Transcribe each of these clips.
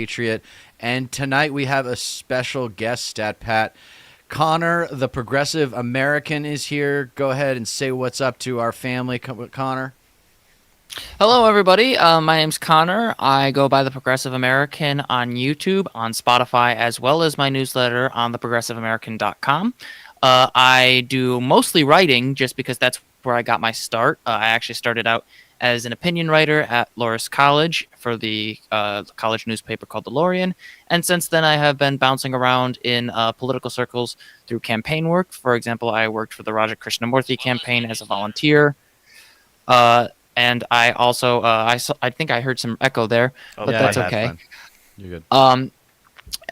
Patriot. And tonight we have a special guest, Stat Pat. Connor, the progressive American, is here. Go ahead and say what's up to our family, Connor. Hello, everybody. My name's Connor. I go by The Progressive American on YouTube, on Spotify, as well as my newsletter on theprogressiveamerican.com. I do mostly writing just because that's where I got my start. I actually started out as an opinion writer at Loras College for the college newspaper called The Lorian. And since then, I have been bouncing around in political circles through campaign work. For example, I worked for the Raja Krishnamurthy campaign as a volunteer. Uh, and I also I think I heard some echo there, Oh, but Yeah, my that's yeah, it's bad. okay. fine. You're good. Um,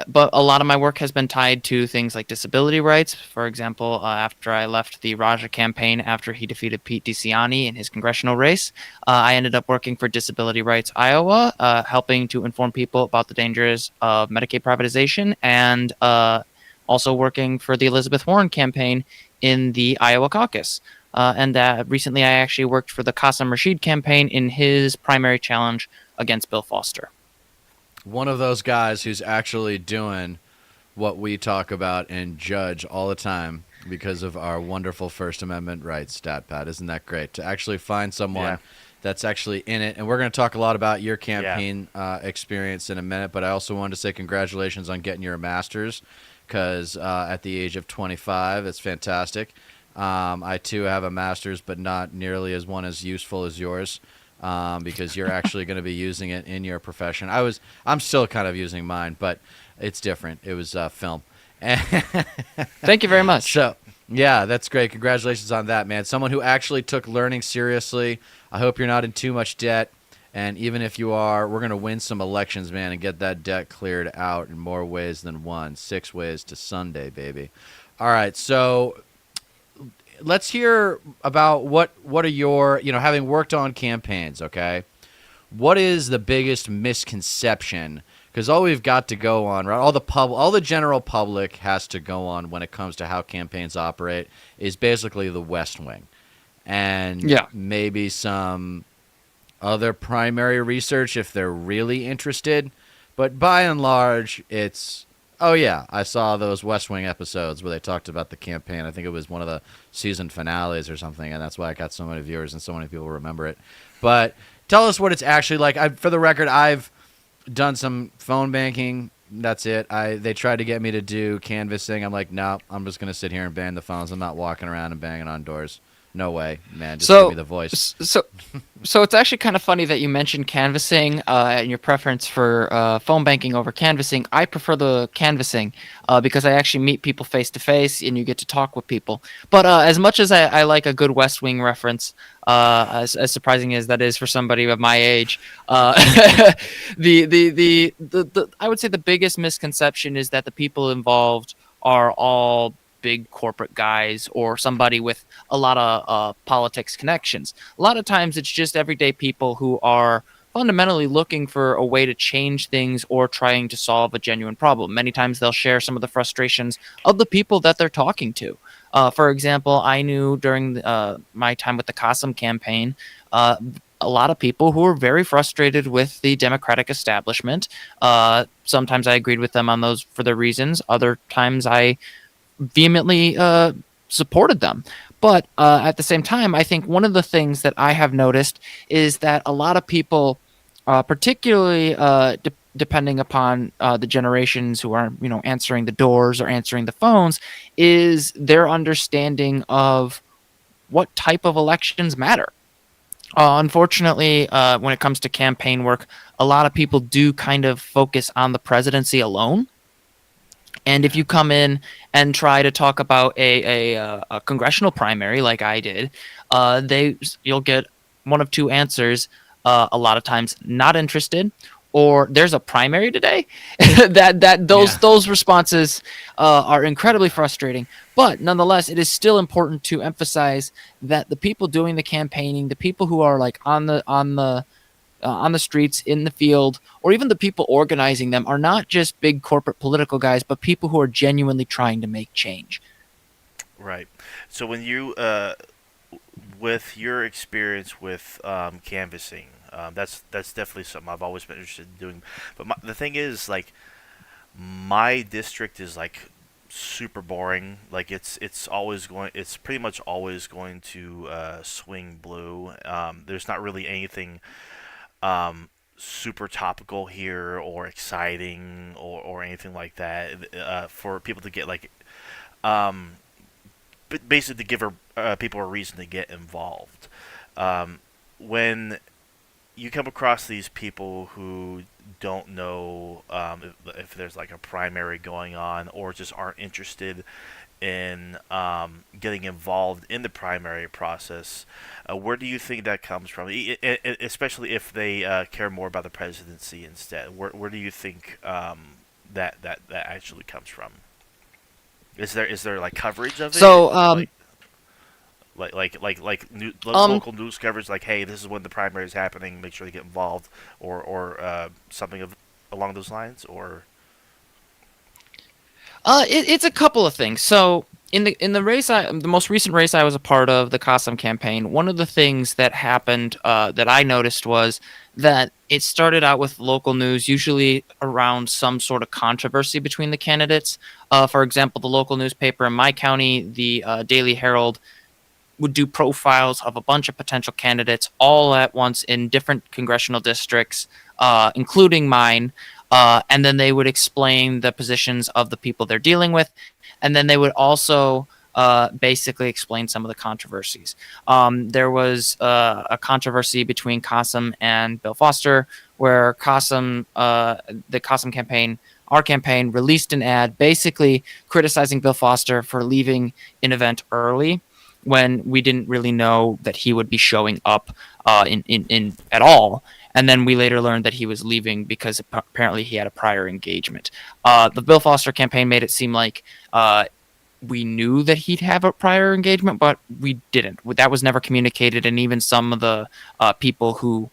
but a lot of my work has been tied to things like disability rights. For example, after I left the Raja campaign after he defeated Pete DeCiani in his congressional race, I ended up working for Disability Rights Iowa, helping to inform people about the dangers of Medicaid privatization, and also working for the Elizabeth Warren campaign in the Iowa caucus. And recently, I actually worked for the Qasim Rashid campaign in his primary challenge against Bill Foster. One of those guys who's actually doing what we talk about and judge all the time because of our wonderful First Amendment rights, Stat Pat. Isn't that great? To actually find someone Yeah. that's actually in it. And we're going to talk a lot about your Yeah. campaign experience in a minute, but I also wanted to say congratulations on getting your master's because at the age of 25, it's fantastic. I too have a master's, but not nearly as one as useful as yours. Because you're actually going to be using it in your profession. I'm still kind of using mine, but it's different. It was film. Thank you very much. So, yeah, that's great. Congratulations on that, man. Someone who actually took learning seriously. I hope you're not in too much debt. And even if you are, we're going to win some elections, man, and get that debt cleared out in more ways than one. 6 ways to Sunday, baby. All right, so let's hear about what are your, having worked on campaigns, okay? What is the biggest misconception? Because all we've got to go on, right? All the general public has to go on when it comes to how campaigns operate is basically the West Wing, and Yeah. maybe some other primary research if they're really interested. But by and large, it's oh yeah, I saw those West Wing episodes where they talked about the campaign. I think it was one of the season finales or something, and that's why I got so many viewers and so many people remember it. But tell us what it's actually like. For the record, I've done some phone banking. That's it. They tried to get me to do canvassing. I'm like, no, I'm just gonna sit here and ban the phones. I'm not walking around and banging on doors. No way, man. Just give me So, the voice. so, so it's actually kind of funny that you mentioned canvassing and your preference for phone banking over canvassing. I prefer the canvassing because I actually meet people face to face and you get to talk with people. But as much as I like a good West Wing reference, as surprising as that is for somebody of my age, uh, the I would say the biggest misconception is that the people involved are all big corporate guys or somebody with a lot of politics connections. A lot of times it's just everyday people who are fundamentally looking for a way to change things or trying to solve a genuine problem. Many times they'll share some of the frustrations of the people that they're talking to. For example, I knew during my time with the Qasim campaign, uh, a lot of people who were very frustrated with the Democratic establishment. Sometimes I agreed with them on those for their reasons. Other times I vehemently supported them. But at the same time, I think one of the things that I have noticed is that a lot of people, particularly depending upon the generations who are, answering the doors or answering the phones, is their understanding of what type of elections matter. Unfortunately, when it comes to campaign work, a lot of people do kind of focus on the presidency alone, and if Yeah. you come in and try to talk about a congressional primary like I did, you'll get one of two answers. A lot of times, not interested, or there's a primary today. That those Yeah. those responses are incredibly frustrating. But nonetheless, it is still important to emphasize that the people doing the campaigning, the people who are like on the streets, in the field, or even the people organizing them are not just big corporate political guys, but people who are genuinely trying to make change. Right. So when you, with your experience with canvassing, That's definitely something I've always been interested in doing. But the thing is, like, my district is like super boring. Like it's pretty much always going to swing blue. There's not really anything super topical here or exciting or anything like that for people to get like um, basically to give people a reason to get involved. Um, when you come across these people who don't know if there's like a primary going on or just aren't interested in getting involved in the primary process, where do you think that comes from? Especially if they care more about the presidency instead. Where do you think that actually comes from? Is there like coverage of it? So, Local news coverage, like, hey, this is when the primary is happening. Make sure to get involved, or something along those lines, or it's a couple of things. So in the race, the most recent race I was a part of, the Qasem campaign, one of the things that happened that I noticed was that it started out with local news, usually around some sort of controversy between the candidates. For example, the local newspaper in my county, the Daily Herald, would do profiles of a bunch of potential candidates all at once in different congressional districts, including mine. And then they would explain the positions of the people they're dealing with. And then they would also basically explain some of the controversies. There was a controversy between Qasem and Bill Foster, where the Qasem campaign, our campaign, released an ad basically criticizing Bill Foster for leaving an event early when we didn't really know that he would be showing up in at all. And then we later learned that he was leaving because apparently he had a prior engagement. The Bill Foster campaign made it seem like we knew that he'd have a prior engagement, but we didn't. That was never communicated, and even some of the people who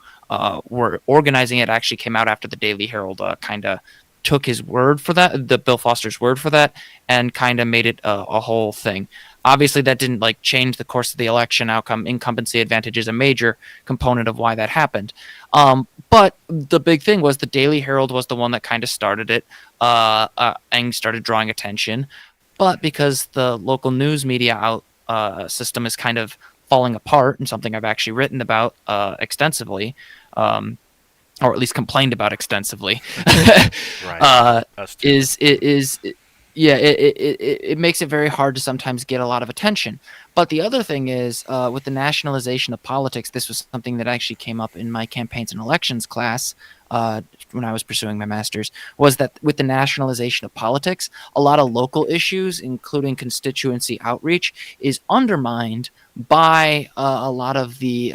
were organizing it actually came out after the Daily Herald kind of took his word for that, the Bill Foster's word for that, and kind of made it a whole thing. Obviously, that didn't like change the course of the election outcome. Incumbency advantage is a major component of why that happened. But the big thing was the Daily Herald was the one that kind of started it and started drawing attention. But because the local news media system is kind of falling apart, and something I've actually written about extensively, or at least complained about extensively, right? Us too. it makes it very hard to sometimes get a lot of attention. But the other thing is, with the nationalization of politics, this was something that actually came up in my campaigns and elections class when I was pursuing my master's, was that with the nationalization of politics, a lot of local issues, including constituency outreach, is undermined by a lot of the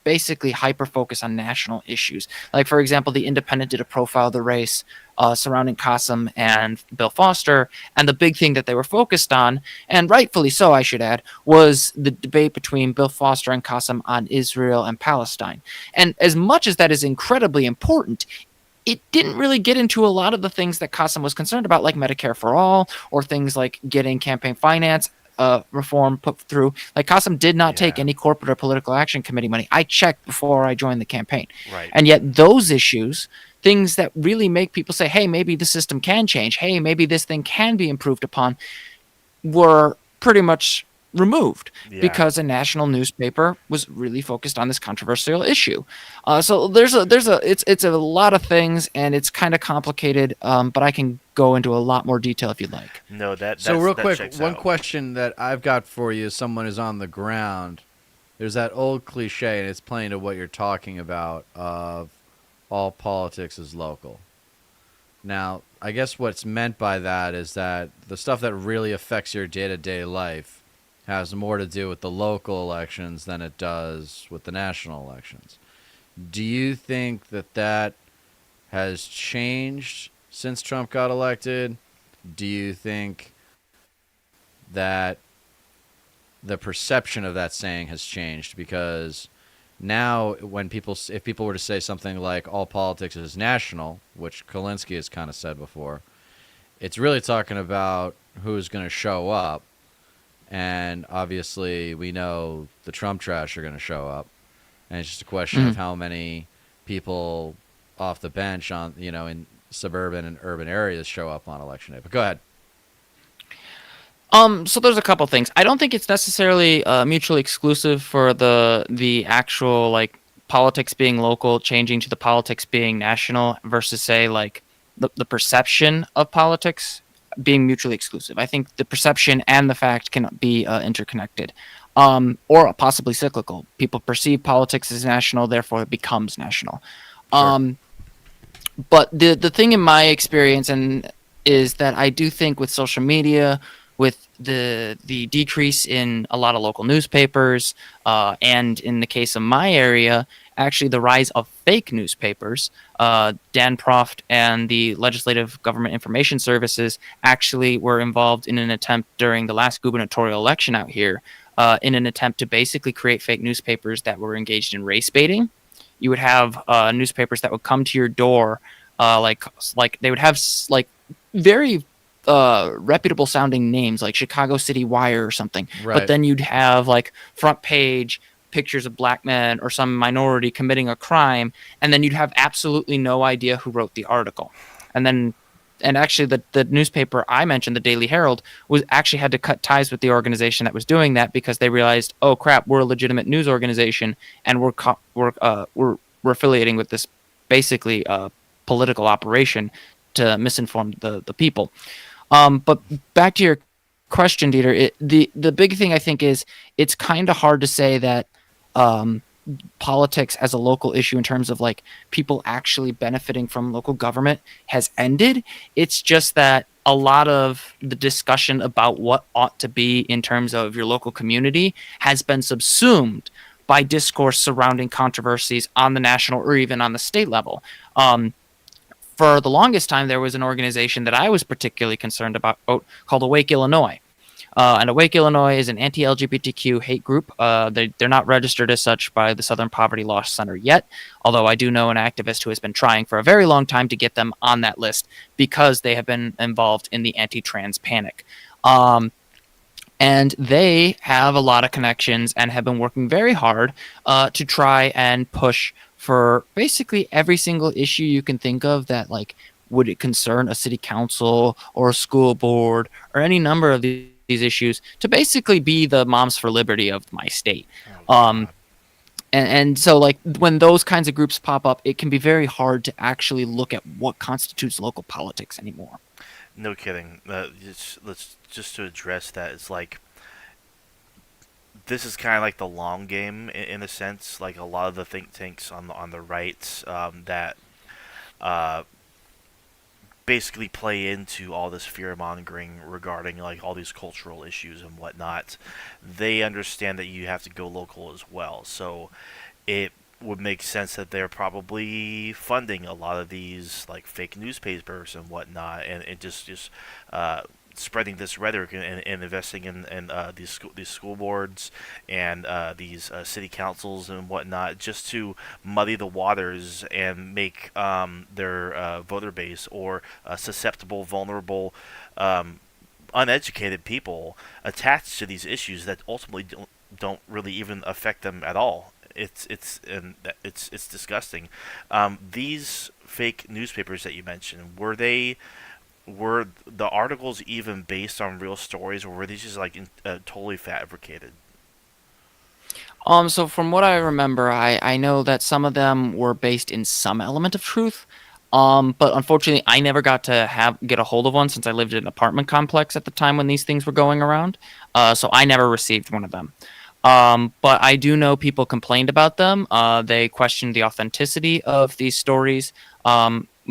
basically hyper focus on national issues. Like, for example, The Independent did a profile of the race surrounding Qasem and Bill Foster, and the big thing that they were focused on, and rightfully so, I should add, was the debate between Bill Foster and Qasem on Israel and Palestine. And as much as that is incredibly important, it didn't really get into a lot of the things that Qasem was concerned about, like Medicare for all, or things like getting campaign finance reform put through. Like, Qasem did not take any corporate or political action committee money. I checked before I joined the campaign. Right. And yet those issues, things that really make people say, hey, maybe the system can change, hey, maybe this thing can be improved upon, were pretty much removed because a national newspaper was really focused on this controversial issue. So it's a lot of things, and it's kind of complicated, but I can go into a lot more detail if you'd like. No, So real that quick, checks one out. question that I've got for you, as someone who's on the ground, there's that old cliche, and it's playing to what you're talking about, of all politics is local. Now, I guess what's meant by that is that the stuff that really affects your day-to-day life has more to do with the local elections than it does with the national elections. Do you think that that has changed since Trump got elected? Do you think that the perception of that saying has changed? Because now, if people were to say something like all politics is national, which Kulinski has kind of said before, it's really talking about who's going to show up. And obviously, we know the Trump trash are going to show up. And it's just a question of how many people off the bench on in suburban and urban areas show up on election day. But go ahead. So there's a couple things. I don't think it's necessarily mutually exclusive for the actual like politics being local changing to the politics being national versus say like the perception of politics being mutually exclusive. I think the perception and the fact can be interconnected, or possibly cyclical. People perceive politics as national, therefore it becomes national. Sure. But the thing in my experience and is that I do think with social media, with the decrease in a lot of local newspapers, and in the case of my area, actually the rise of fake newspapers. Dan Proft and the Legislative Government Information Services actually were involved in an attempt during the last gubernatorial election out here, in an attempt to basically create fake newspapers that were engaged in race baiting. You would have newspapers that would come to your door, like they would have like very reputable sounding names like Chicago City Wire or something. Right. But then you'd have like front page pictures of black men or some minority committing a crime, and then you'd have absolutely no idea who wrote the article. And actually the newspaper I mentioned, the Daily Herald, was actually had to cut ties with the organization that was doing that because they realized, oh crap, we're a legitimate news organization and we're affiliating with this basically political operation to misinform the people. But back to your question, Dieter, the big thing I think is it's kind of hard to say that politics as a local issue in terms of like people actually benefiting from local government has ended. It's just that a lot of the discussion about what ought to be in terms of your local community has been subsumed by discourse surrounding controversies on the national or even on the state level. For the longest time, there was an organization that I was particularly concerned about called Awake Illinois. And Awake Illinois is an anti-LGBTQ hate group. They're not registered as such by the Southern Poverty Law Center yet, although I do know an activist who has been trying for a very long time to get them on that list because they have been involved in the anti-trans panic. And they have a lot of connections and have been working very hard to try and push for basically every single issue you can think of that, like, would it concern a city council or a school board or any number of these issues to basically be the Moms for Liberty of my state. And so, like, when those kinds of groups pop up, it can be very hard to actually look at what constitutes local politics anymore. No kidding. Let's to address that. It's like this is kind of like the long game in a sense. Like a lot of the think tanks on the right that basically play into all this fear mongering regarding like all these cultural issues and whatnot. They understand that you have to go local as well. So it would make sense that they're probably funding a lot of these like fake newspapers and whatnot, and just spreading this rhetoric and investing in these school boards and these city councils and whatnot, just to muddy the waters and make their voter base or susceptible, vulnerable, uneducated people attached to these issues that ultimately don't really even affect them at all. It's disgusting. These fake newspapers that you mentioned, were the articles even based on real stories, or were they just like totally fabricated? So from what I remember, I know that some of them were based in some element of truth. But unfortunately, I never got to get a hold of one since I lived in an apartment complex at the time when these things were going around. So I never received one of them. But I do know people complained about them. They questioned the authenticity of these stories.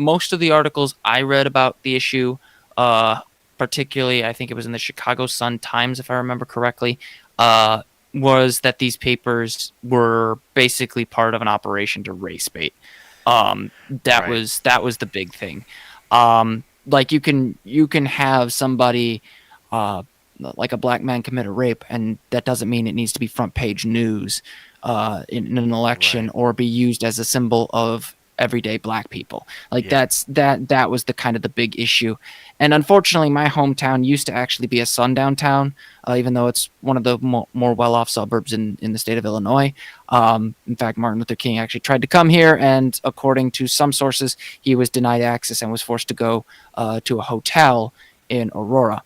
Most of the articles I read about the issue, particularly I think it was in the Chicago Sun-Times, if I remember correctly, was that these papers were basically part of an operation to race bait. That Right. was the big thing. Like you can have somebody like a black man commit a rape, and that doesn't mean it needs to be front page news in an election Right. or be used as a symbol of everyday black people. Like Yeah. that was the kind of the big issue. And unfortunately, my hometown used to actually be a sundown town, even though it's one of the more well-off suburbs in the state of Illinois. In fact, Martin Luther King actually tried to come here, and according to some sources, he was denied access and was forced to go to a hotel in Aurora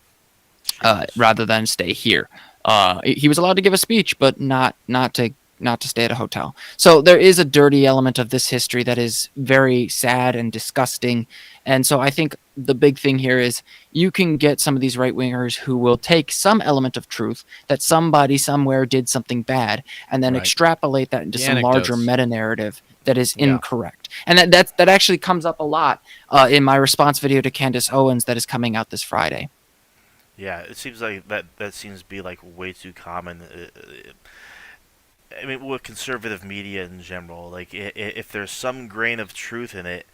rather than stay here. He was allowed to give a speech, but not to stay at a hotel. So there is a dirty element of this history that is very sad and disgusting. And so I think the big thing here is you can get some of these right wingers who will take some element of truth that somebody somewhere did something bad and then Right. extrapolate that into The some larger anecdotes. meta narrative that is Yeah. incorrect. And that actually comes up a lot in my response video to Candace Owens that is coming out this Friday. Yeah, it seems like that seems to be like way too common. I mean, with conservative media in general, like if there's some grain of truth in it,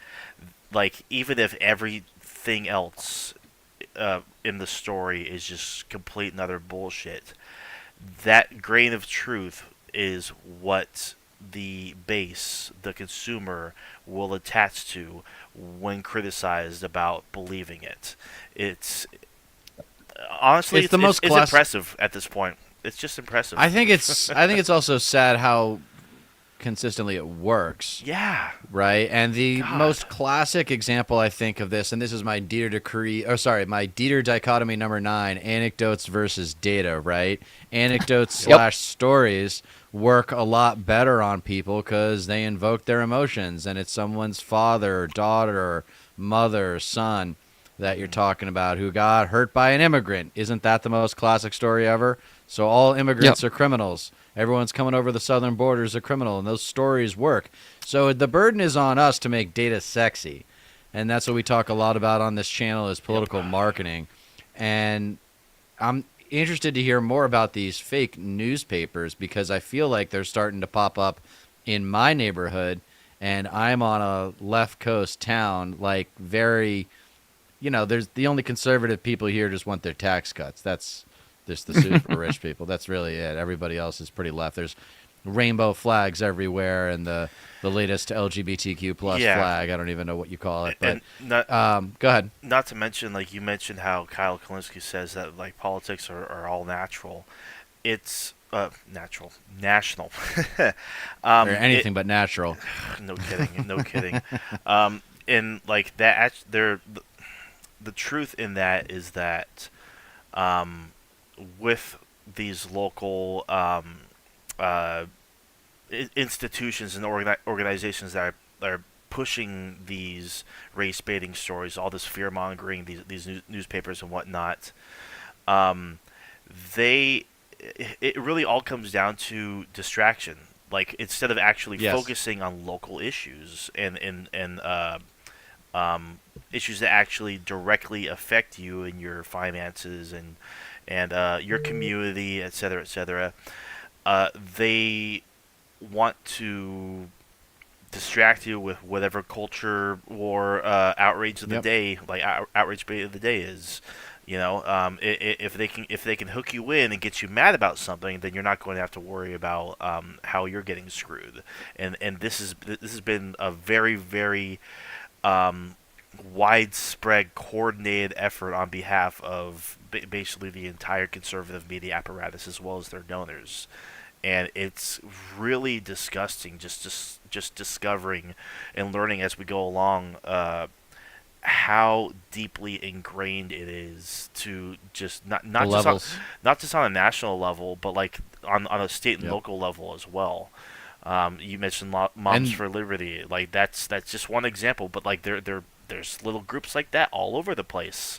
like even if everything else in the story is just complete and utter bullshit, that grain of truth is what the base, the consumer, will attach to when criticized about believing it. It's honestly, It's the most it's class- impressive at this point. It's just impressive. I think it's also sad how consistently it works, Yeah. right? And the God. most classic example I think of this, and this is my my Dieter dichotomy number 9, anecdotes versus data, right? Anecdotes Yep. / stories work a lot better on people because they invoke their emotions, and it's someone's father, daughter, mother, son that you're talking about who got hurt by an immigrant. Isn't that the most classic story ever? So all immigrants are criminals. Everyone's coming over the southern border is a criminal, and those stories work. So the burden is on us to make data sexy, and that's what we talk a lot about on this channel is political marketing. And I'm interested to hear more about these fake newspapers because I feel like they're starting to pop up in my neighborhood, and I'm on a left coast town, like very, there's the only conservative people here just want their tax cuts. That's just the super rich people. That's really it. Everybody else is pretty left. There's rainbow flags everywhere, and the latest LGBTQ plus Yeah. flag. I don't even know what you call it, but And not go ahead. not to mention, like you mentioned, how Kyle Kalinske says that like politics are all natural. It's national. Or anything but natural. No kidding, no kidding. And like that, the truth in that is that, with these local institutions and organizations that are pushing these race baiting stories, all this fear mongering, these newspapers and whatnot, they it really all comes down to distraction. Like instead of actually Yes. focusing on local issues and issues that actually directly affect you and your finances and your community, et cetera, they want to distract you with whatever culture war outrage of the Yep. day, like outrage bait of the day is. If they can hook you in and get you mad about something, then you're not going to have to worry about how you're getting screwed. And this has been a very, very widespread, coordinated effort on behalf of basically the entire conservative media apparatus as well as their donors. And it's really disgusting just discovering and learning as we go along how deeply ingrained it is to just not The just levels. not just on a national level, but like on a state and Yep. local level as well. You mentioned Moms And- for Liberty, like that's just one example, but like there's little groups like that all over the place,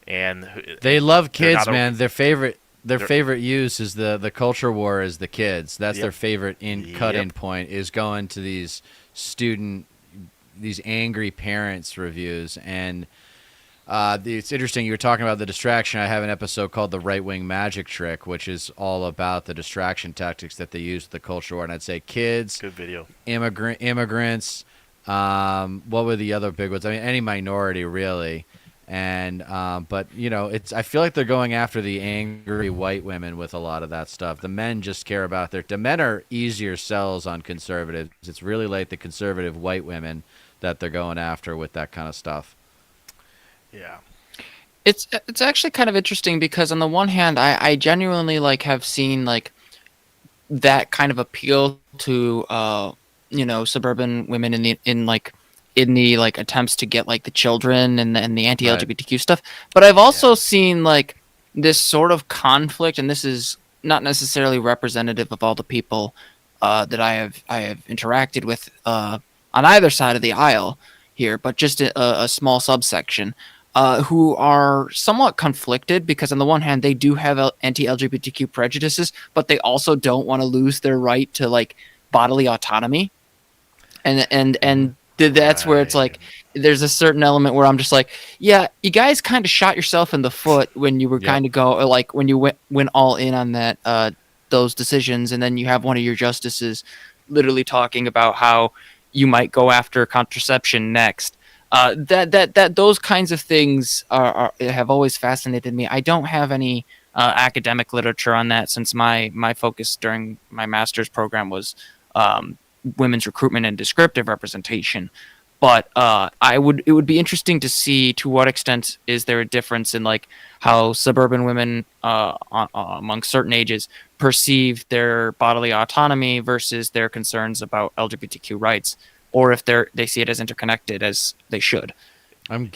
and They love they're kids, not man. Their they're- favorite use is the culture war is the kids. That's their Yep. favorite cut-in Yep. point is going to these angry parents reviews. And it's interesting. You were talking about the distraction. I have an episode called The Right Wing Magic Trick, which is all about the distraction tactics that they use with the culture war. And I'd say kids, Good video. immigrants, what were the other big ones? I mean, any minority really. And but I feel like they're going after the angry white women with a lot of that stuff. The men just care about the men are easier sells on conservatives. It's really like the conservative white women. that they're going after with that kind of stuff. Yeah. It's actually kind of interesting because on the one hand, I genuinely like have seen like that kind of appeal to suburban women in the like attempts to get like the children and the Right. anti-LGBTQ stuff. But I've Yeah. also seen like this sort of conflict, and this is not necessarily representative of all the people that I have interacted with on either side of the aisle here, but just a small subsection. Who are somewhat conflicted because on the one hand they do have anti-LGBTQ prejudices, but they also don't want to lose their right to like bodily autonomy, that's where it's Right. like there's a certain element where I'm just like, yeah, you guys kind of shot yourself in the foot when you were Yep. kind of like when you went all in on that those decisions, and then you have one of your justices literally talking about how you might go after contraception next. That those kinds of things have always fascinated me. I don't have any academic literature on that since my focus during my master's program was um, women's recruitment and descriptive representation. But it would be interesting to see to what extent is there a difference in like how suburban women among certain ages perceive their bodily autonomy versus their concerns about LGBTQ rights, or if they see it as interconnected as they should. I'm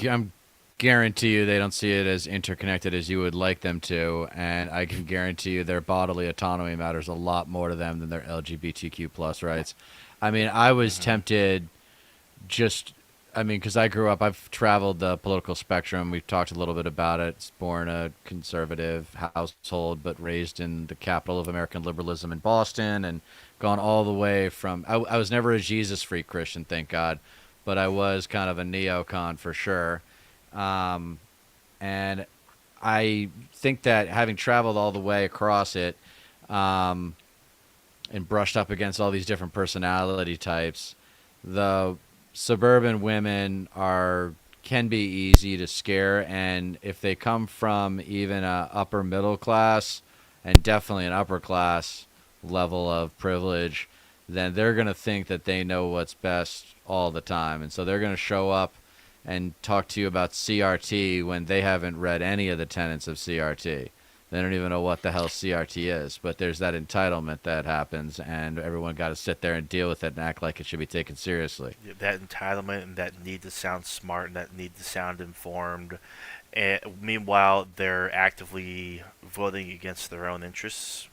guarantee you they don't see it as interconnected as you would like them to, and I can guarantee you their bodily autonomy matters a lot more to them than their LGBTQ plus rights. I mean, I was Hmm. tempted just I mean, because I grew up, I've traveled the political spectrum. We've talked a little bit about it. It's born a conservative household, but raised in the capital of American liberalism in Boston, and gone all the way from. I was never a Jesus freak Christian, thank God, but I was kind of a neocon for sure. Um, and I think that having traveled all the way across it, um, and brushed up against all these different personality types, the suburban women are can be easy to scare, and if they come from even a upper middle class and definitely an upper class level of privilege, then they're going to think that they know what's best all the time, and so they're going to show up and talk to you about CRT when they haven't read any of the tenets of CRT. They don't even know what the hell CRT is, but there's that entitlement that happens, and everyone got to sit there and deal with it and act like it should be taken seriously. Yeah, that entitlement and that need to sound smart and that need to sound informed. And meanwhile, they're actively voting against their own interests.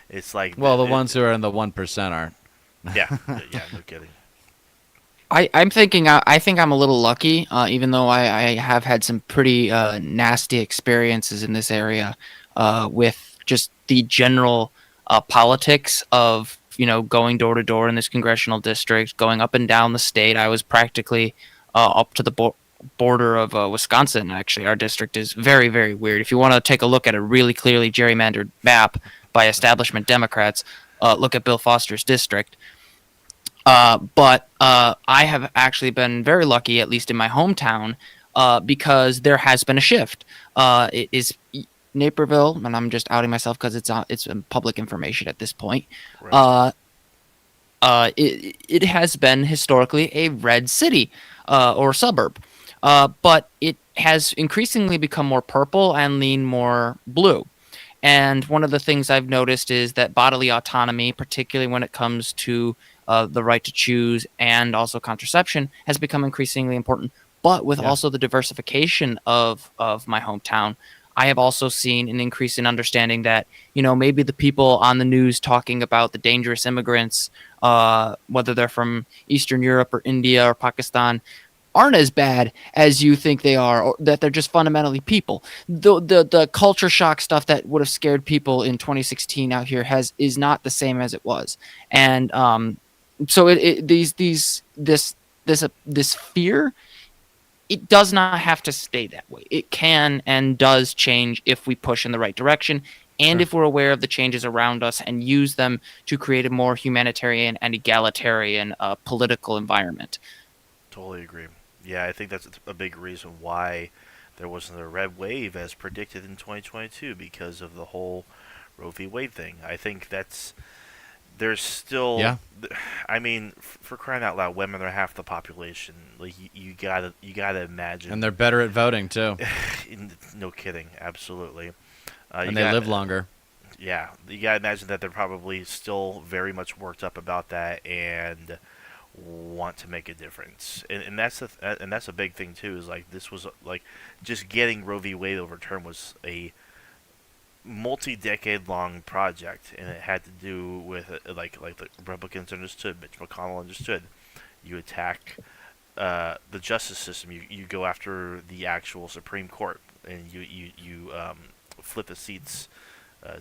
It's like, Well, the ones who are in the 1% aren't. yeah, yeah, no kidding. I'm thinking I think I'm a little lucky, even though I have had some pretty nasty experiences in this area with just the general politics of going door to door in this congressional district, going up and down the state. I was practically up to the border of Wisconsin. Actually, our district is very, very weird. If you want to take a look at a really clearly gerrymandered map by establishment Democrats, look at Bill Foster's district. But I have actually been very lucky, at least in my hometown, because there has been a shift. It is Naperville, and I'm just outing myself because it's public information at this point. Right. Uh, it has been historically a red city or suburb, but it has increasingly become more purple and lean more blue. And one of the things I've noticed is that bodily autonomy, particularly when it comes to the right to choose and also contraception, has become increasingly important. But with Yeah. also the diversification of my hometown, I have also seen an increase in understanding that maybe the people on the news talking about the dangerous immigrants, whether they're from Eastern Europe or India or Pakistan, aren't as bad as you think they are, or that they're just fundamentally people. The culture shock stuff that would have scared people in 2016 out here is not the same as it was, and so this fear, it does not have to stay that way. It can and does change if we push in the right direction. And Sure. if we're aware of the changes around us and use them to create a more humanitarian and egalitarian political environment. Totally agree. Yeah, I think that's a big reason why there wasn't a red wave as predicted in 2022 because of the whole Roe v. Wade thing. I think there's still, Yeah. I mean, for crying out loud, women are half the population. Like you gotta imagine. And they're better at voting too, No kidding, absolutely. You and they got- live longer. Yeah, you gotta imagine that they're probably still very much worked up about that and want to make a difference. And that's a big thing too. Is like this was like just getting Roe v. Wade overturned was a multi-decade long project, and it had to do with like the Republicans understood, Mitch McConnell understood. You attack the justice system. You go after the actual Supreme Court, and you flip the seats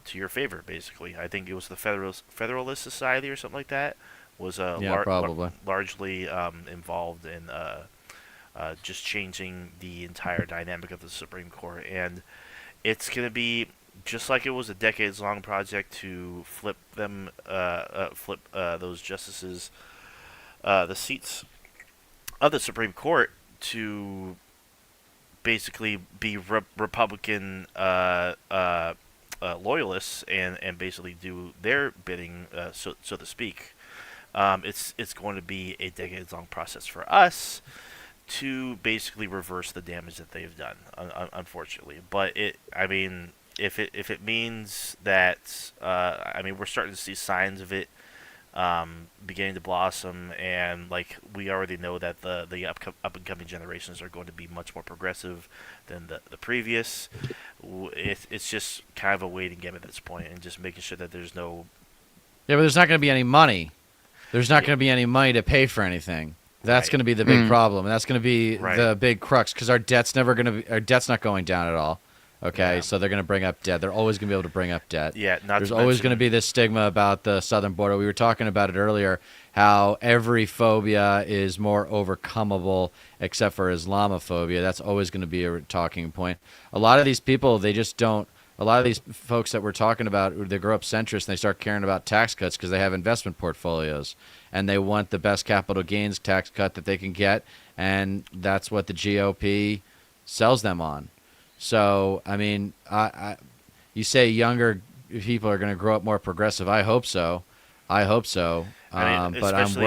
to your favor. Basically, I think it was the Federalist Society or something like that was Yeah, probably. largely involved in just changing the entire dynamic of the Supreme Court, and it's going to be just like it was a decades-long project to flip those justices, the seats of the Supreme Court to basically be Republican loyalists and basically do their bidding, so to speak. It's going to be a decades-long process for us to basically reverse the damage that they've done, unfortunately. But I mean, if it means that, I mean, we're starting to see signs of it beginning to blossom, and like we already know that the up and coming generations are going to be much more progressive than the previous. It's just kind of a waiting game at this point, and just making sure that there's no. Yeah, but there's not going to be any money. There's not going to be any money to pay for anything. That's Right. going to be the big problem, and that's going to be Right. the big crux because our debt's not going down at all. Okay, Yeah. so they're going to bring up debt. They're always going to be able to bring up debt. Yeah, not There's to always mention- going to be this stigma about the southern border. We were talking about it earlier, how every phobia is more overcomable except for Islamophobia. That's always going to be a talking point. A lot of these people, they just don't. A lot of these folks that we're talking about, they grow up centrist and they start caring about tax cuts because they have investment portfolios and they want the best capital gains tax cut that they can get, and that's what the GOP sells them on. So, I mean, you say younger people are going to grow up more progressive. I hope so. I hope so. I mean, But I'm especially-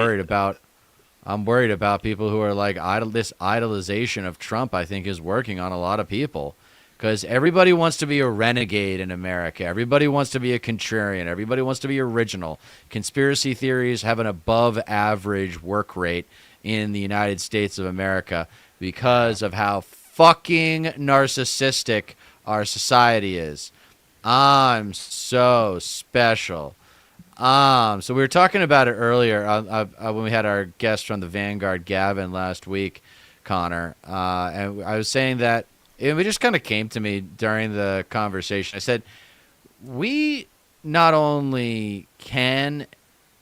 worried about people who are like this idolization of Trump. I think is working on a lot of people because everybody wants to be a renegade in America. Everybody wants to be a contrarian. Everybody wants to be original. Conspiracy theories have an above average work rate in the United States of America because of how fucking narcissistic our society is. I'm so special. So we were talking about it earlier when we had our guest from the Vanguard, Gavin, last week, Connor, and I was saying that it just kind of came to me during the conversation. I said, we not only can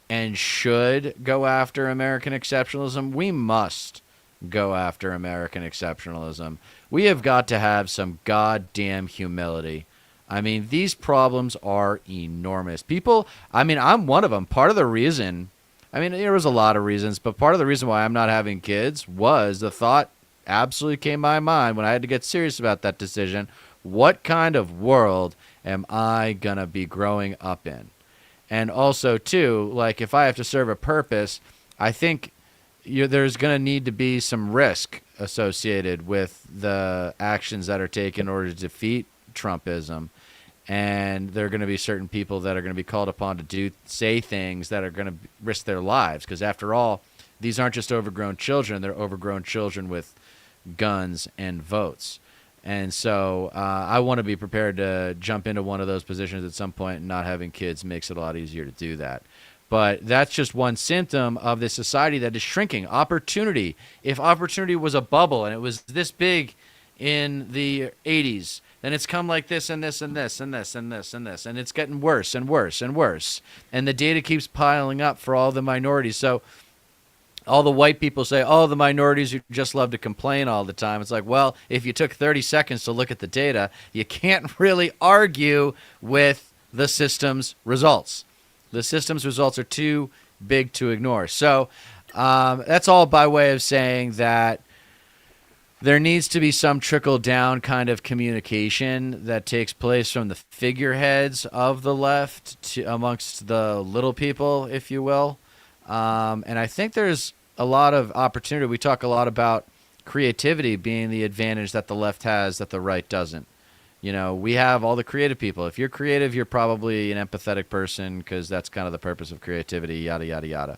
and should go after American exceptionalism, we must go after American exceptionalism. We have got to have some goddamn humility. I mean, these problems are enormous. People, I mean, I'm one of them. Part of the reason, I mean, there was a lot of reasons, but part of the reason why I'm not having kids was the thought absolutely came to my mind when I had to get serious about that decision. What kind of world am I going to be growing up in? And also, too, like if I have to serve a purpose, I think there's going to need to be some risk associated with the actions that are taken in order to defeat Trumpism. And there are going to be certain people that are going to be called upon to say things that are going to risk their lives. Because after all, these aren't just overgrown children. They're overgrown children with guns and votes. And so I want to be prepared to jump into one of those positions at some point, and not having kids makes it a lot easier to do that. But that's just one symptom of this society that is shrinking. Opportunity. If opportunity was a bubble and it was this big in the 80s, then it's come like this and this and this and this and this and this. And it's getting worse and worse and worse. And the data keeps piling up for all the minorities. So all the white people say, oh, the minorities who just love to complain all the time. It's like, well, if you took 30 seconds to look at the data, you can't really argue with the system's results. The system's results are too big to ignore. So that's all by way of saying that there needs to be some trickle down kind of communication that takes place from the figureheads of the left to amongst the little people, if you will. And I think there's a lot of opportunity. We talk a lot about creativity being the advantage that the left has that the right doesn't. You know, we have all the creative people. If you're creative, you're probably an empathetic person because that's kind of the purpose of creativity, yada, yada, yada.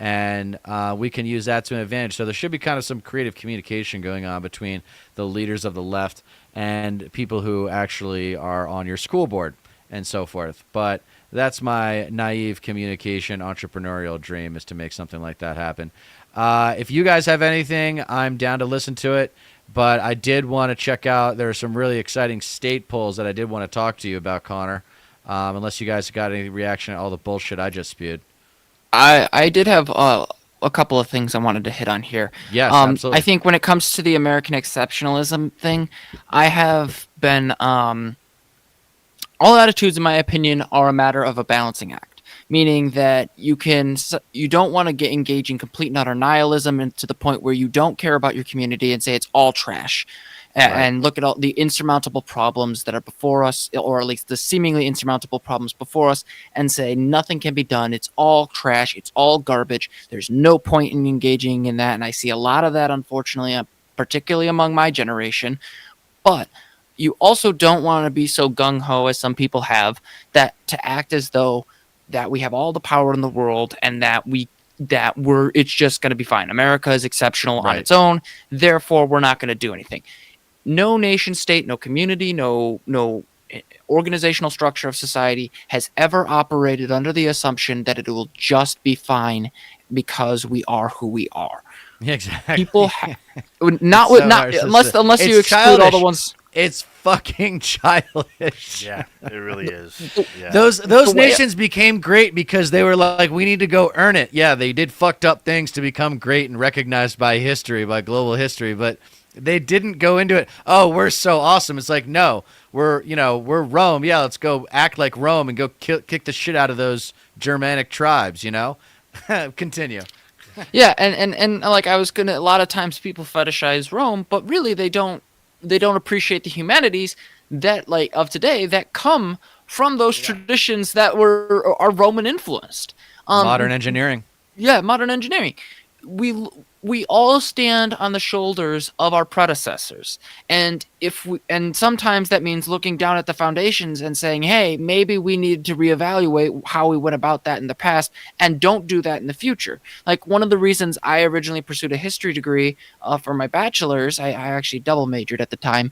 And we can use that to an advantage. So there should be kind of some creative communication going on between the leaders of the left and people who actually are on your school board and so forth. But that's my naive communication entrepreneurial dream, is to make something like that happen. If you guys have anything, I'm down to listen to it. But I did want to check out, there are some really exciting state polls that I did want to talk to you about, Connor. Unless you guys got any reaction to all the bullshit I just spewed. I did have a couple of things I wanted to hit on here. Yes, absolutely. I think when it comes to the American exceptionalism thing, I have been all attitudes, in my opinion, are a matter of a balancing act. Meaning that you don't want to get engaged in complete and utter nihilism, and to the point where you don't care about your community and say it's all trash. And look at all the insurmountable problems that are before us, or at least the seemingly insurmountable problems before us, and say nothing can be done. It's all trash. It's all garbage. There's no point in engaging in that. And I see a lot of that, unfortunately, particularly among my generation. But you also don't want to be so gung-ho, as some people have, that to act as though that we have all the power in the world and that it's just going to be fine. America is exceptional on its own. Therefore, we're not going to do anything. No nation state, no community, no organizational structure of society has ever operated under the assumption that it will just be fine because we are who we are. Exactly. People unless you exclude childish. all the ones. It's fucking childish. Yeah, it really is. Yeah. Those nations became great because they were like, we need to go earn it. Yeah, they did fucked up things to become great and recognized by history, by global history, but they didn't go into it, oh, we're so awesome. It's like, no, we're Rome. Yeah, let's go act like Rome and go kick the shit out of those Germanic tribes, Continue. Yeah, and like a lot of times people fetishize Rome, but really they don't appreciate the humanities that of today that come from those traditions that are Roman influenced. Modern engineering. Yeah, modern engineering. We all stand on the shoulders of our predecessors, and sometimes that means looking down at the foundations and saying, hey, maybe we need to reevaluate how we went about that in the past, and don't do that in the future. Like, one of the reasons I originally pursued a history degree for my bachelor's, I actually double majored at the time,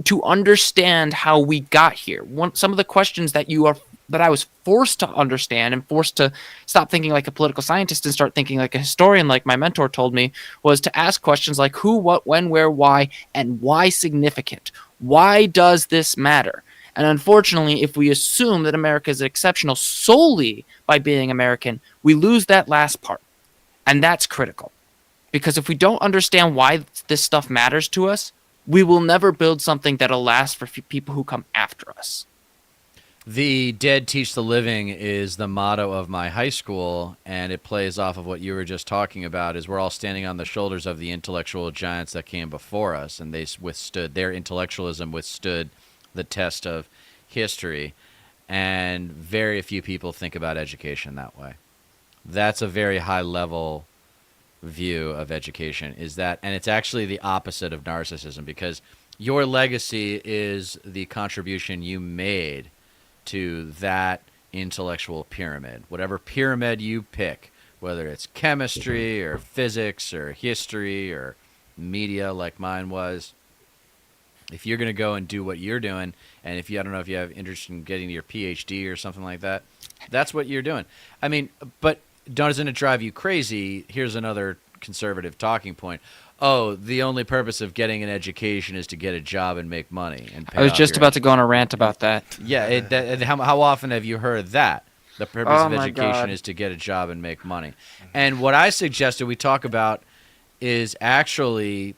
to understand how we got here. Some of the questions that I was forced to understand and forced to stop thinking like a political scientist and start thinking like a historian, like my mentor told me, was to ask questions like who, what, when, where, why, and why significant? Why does this matter? And unfortunately, if we assume that America is exceptional solely by being American, we lose that last part. And that's critical. Because if we don't understand why this stuff matters to us, we will never build something that'll last for people who come after us. The dead teach the living is the motto of my high school, and it plays off of what you were just talking about, is we're all standing on the shoulders of the intellectual giants that came before us, and their intellectualism withstood the test of history, and very few people think about education that way. That's a very high level view of education, and it's actually the opposite of narcissism, because your legacy is the contribution you made to that intellectual pyramid. Whatever pyramid you pick, whether it's chemistry or physics or history or media like mine was, if you're going to go and do what you're doing, and I don't know if you have interest in getting your PhD or something like that, that's what you're doing. I mean, but doesn't it drive you crazy? Here's another conservative talking point. Oh, the only purpose of getting an education is to get a job and make money. And pay I was off just your about to go on a rant about that. Yeah, how often have you heard that? The purpose of education God. is to get a job and make money. And what I suggested we talk about is actually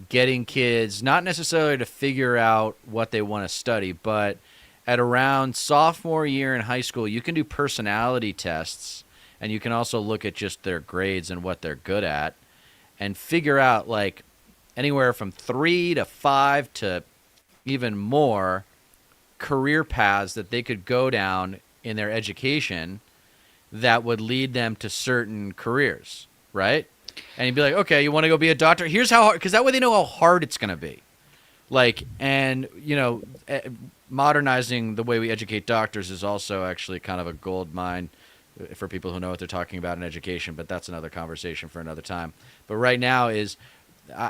getting kids, not necessarily to figure out what they want to study, but at around sophomore year in high school, you can do personality tests, and you can also look at just their grades and what they're good at. and figure out like anywhere from 3 to 5 to even more career paths that they could go down in their education that would lead them to certain careers, right? And you'd be like, okay, you want to go be a doctor? Here's how hard, because that way they know how hard it's going to be. Like, and, you know, modernizing the way we educate doctors is also actually kind of a gold mine for people who know what they're talking about in education, but that's another conversation for another time. But right now is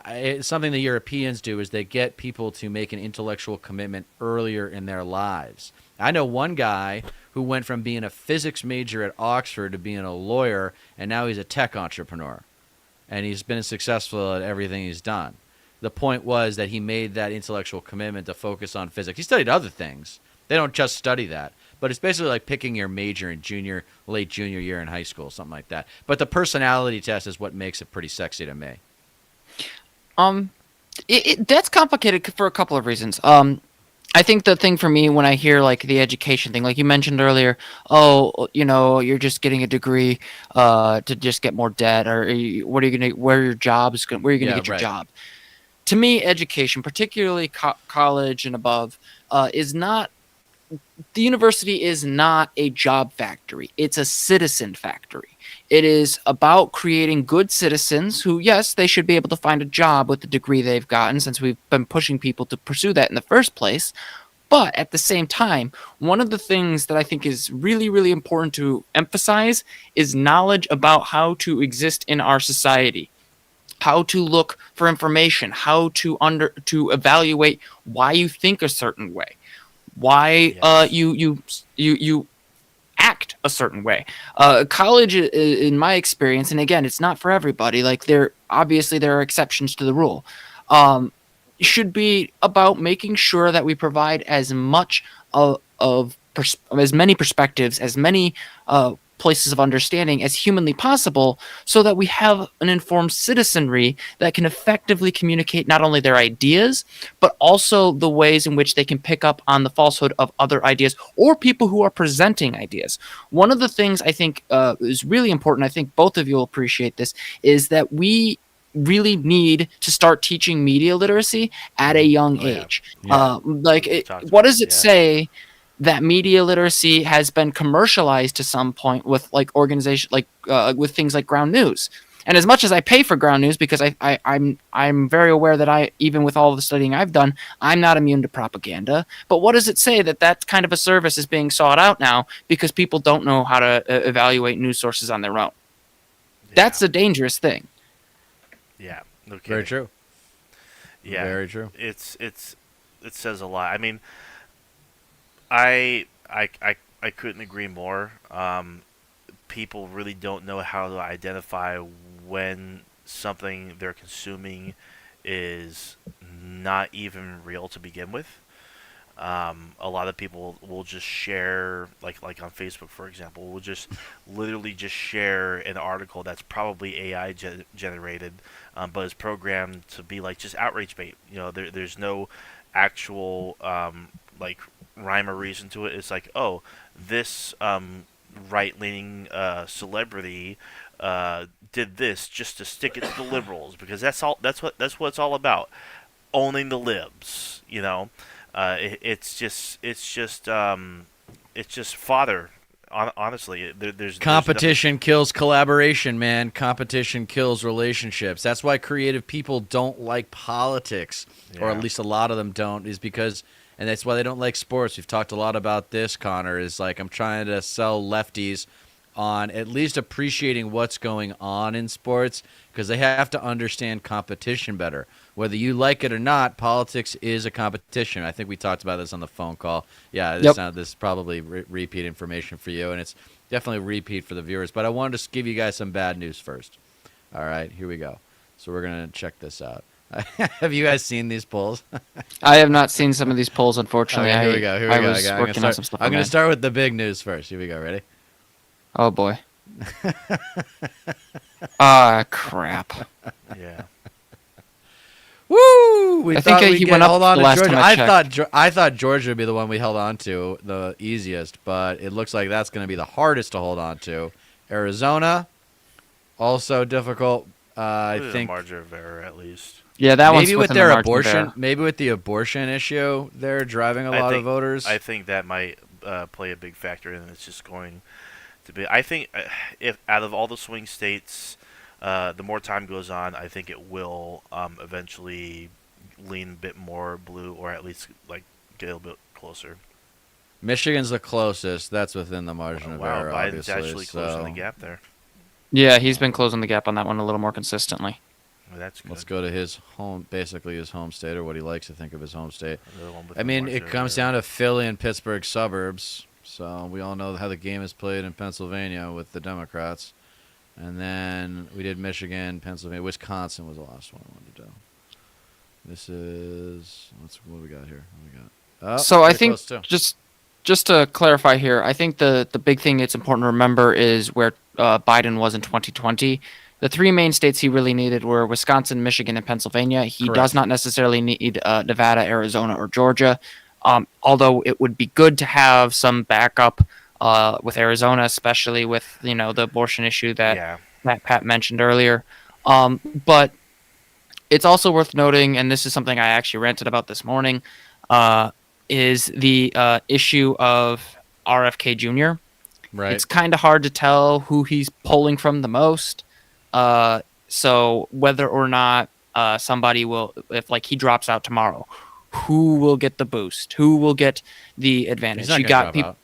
it's something the Europeans do is they get people to make an intellectual commitment earlier in their lives. I know one guy who went from being a physics major at Oxford to being a lawyer, and now he's a tech entrepreneur. And he's been successful at everything he's done. The point was that he made that intellectual commitment to focus on physics. He studied other things. They don't just study that. But it's basically like picking your major in late junior year in high school, something like that. But the personality test is what makes it pretty sexy to me. That's complicated for a couple of reasons. I think the thing for me when I hear like the education thing, like you mentioned earlier, oh, you know, you're just getting a degree to just get more debt, or what are you gonna, where are your jobs, where are you gonna get your right. job? To me, education, particularly college and above, is not. The university is not a job factory. It's a citizen factory. It is about creating good citizens who, yes, they should be able to find a job with the degree they've gotten, since we've been pushing people to pursue that in the first place. But at the same time, one of the things that I think is really, really important to emphasize is knowledge about how to exist in our society, how to look for information, how to evaluate why you think a certain way, why you act a certain way. College, in my experience, and again, it's not for everybody. Like there are exceptions to the rule. Should be about making sure that we provide as much as many perspectives, as many places of understanding as humanly possible, so that we have an informed citizenry that can effectively communicate not only their ideas, but also the ways in which they can pick up on the falsehood of other ideas or people who are presenting ideas. One of the things I think is really important, I think both of you will appreciate this, is that we really need to start teaching media literacy at a young age. What does it say that media literacy has been commercialized to some point with like organization, like with things like Ground News? And as much as I pay for Ground News, because I'm very aware that even with all the studying I've done, I'm not immune to propaganda. But what does it say that that kind of a service is being sought out now because people don't know how to evaluate news sources on their own? Yeah. That's a dangerous thing. Yeah. No kidding. Very true. Yeah. Very true. It says a lot. I mean, I couldn't agree more. People really don't know how to identify when something they're consuming is not even real to begin with. A lot of people will just share, like on Facebook, for example, will just literally just share an article that's probably AI generated, but is programmed to be like just outrage bait. You know, there's no actual like rhyme or reason to it. It's like, oh, this right-leaning celebrity did this just to stick it to the liberals, because that's what it's all about, owning the libs. You know, it's just fodder. Honestly, there's competition kills collaboration, man. Competition kills relationships. That's why creative people don't like politics, or at least a lot of them don't, is because. And that's why they don't like sports. We've talked a lot about this, Connor, is like I'm trying to sell lefties on at least appreciating what's going on in sports, because they have to understand competition better. Whether you like it or not, politics is a competition. I think we talked about this on the phone call. Yeah, this is probably repeat information for you, and it's definitely repeat for the viewers. But I wanted to give you guys some bad news first. All right, here we go. So we're going to check this out. Have you guys seen these polls? I have not seen some of these polls, unfortunately. Okay, here we go. I was working on some stuff. I'm going to start with the big news first. Here we go. Ready? Oh, boy. Ah, crap. Yeah. Woo! I think he went up hold on the to last Georgia. time I I thought Georgia would be the one we held on to the easiest, but it looks like that's going to be the hardest to hold on to. Arizona, also difficult. I Within the think margin of error, at least. Yeah, that one's maybe with within the their margin of abortion, error. maybe with the abortion issue, they're driving a lot of voters. I think that might play a big factor in it. It's just going to be. I think if out of all the swing states, the more time goes on, I think it will eventually lean a bit more blue, or at least like get a little bit closer. Michigan's the closest. That's within the margin of Wow, error, Biden's obviously. actually closing the So gap there. Yeah, he's been closing the gap on that one a little more consistently. Well, that's good. let's go to his home, basically his home state, or what he likes to think of his home state. Another one I within the mean, margin it of comes error. down to Philly and Pittsburgh suburbs. So we all know how the game is played in Pennsylvania with the Democrats. And then we did Michigan, Pennsylvania, Wisconsin was the last one I wanted to do. This is what we got here. What we got? Oh, So I pretty think close, too. just to clarify here, I think the big thing it's important to remember is where Biden was in 2020. The three main states he really needed were Wisconsin, Michigan, and Pennsylvania. He Correct. does not necessarily need Nevada, Arizona, or Georgia. Although it would be good to have some backup with Arizona, especially with the abortion issue Yeah. that Pat mentioned earlier. But it's also worth noting, and this is something I actually ranted about this morning, is the issue of RFK Jr. Right. It's kind of hard to tell who he's pulling from the most. So whether or not somebody will, if like he drops out tomorrow, who will get the boost? Who will get the advantage? He's not You gonna got drop people. out.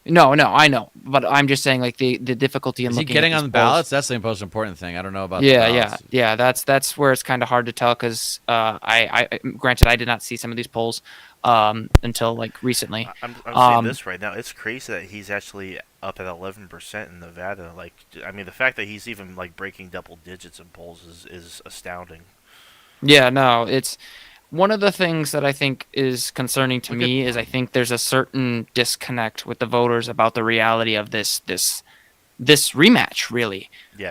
No, I know, but I'm just saying like the difficulty in Is he looking getting at on the these polls. ballots? That's the most important thing. I don't know about the Yeah, ballots. yeah. That's where it's kind of hard to tell because I granted I did not see some of these polls until like recently. I'm seeing Um, this right now. It's crazy that he's actually up at 11% in Nevada. Like, I mean, the fact that he's even like breaking double digits in polls is astounding. Yeah, no, it's one of the things that I think is concerning to Look me is I think there's a certain disconnect with the voters about the reality of this rematch. Really, Yes.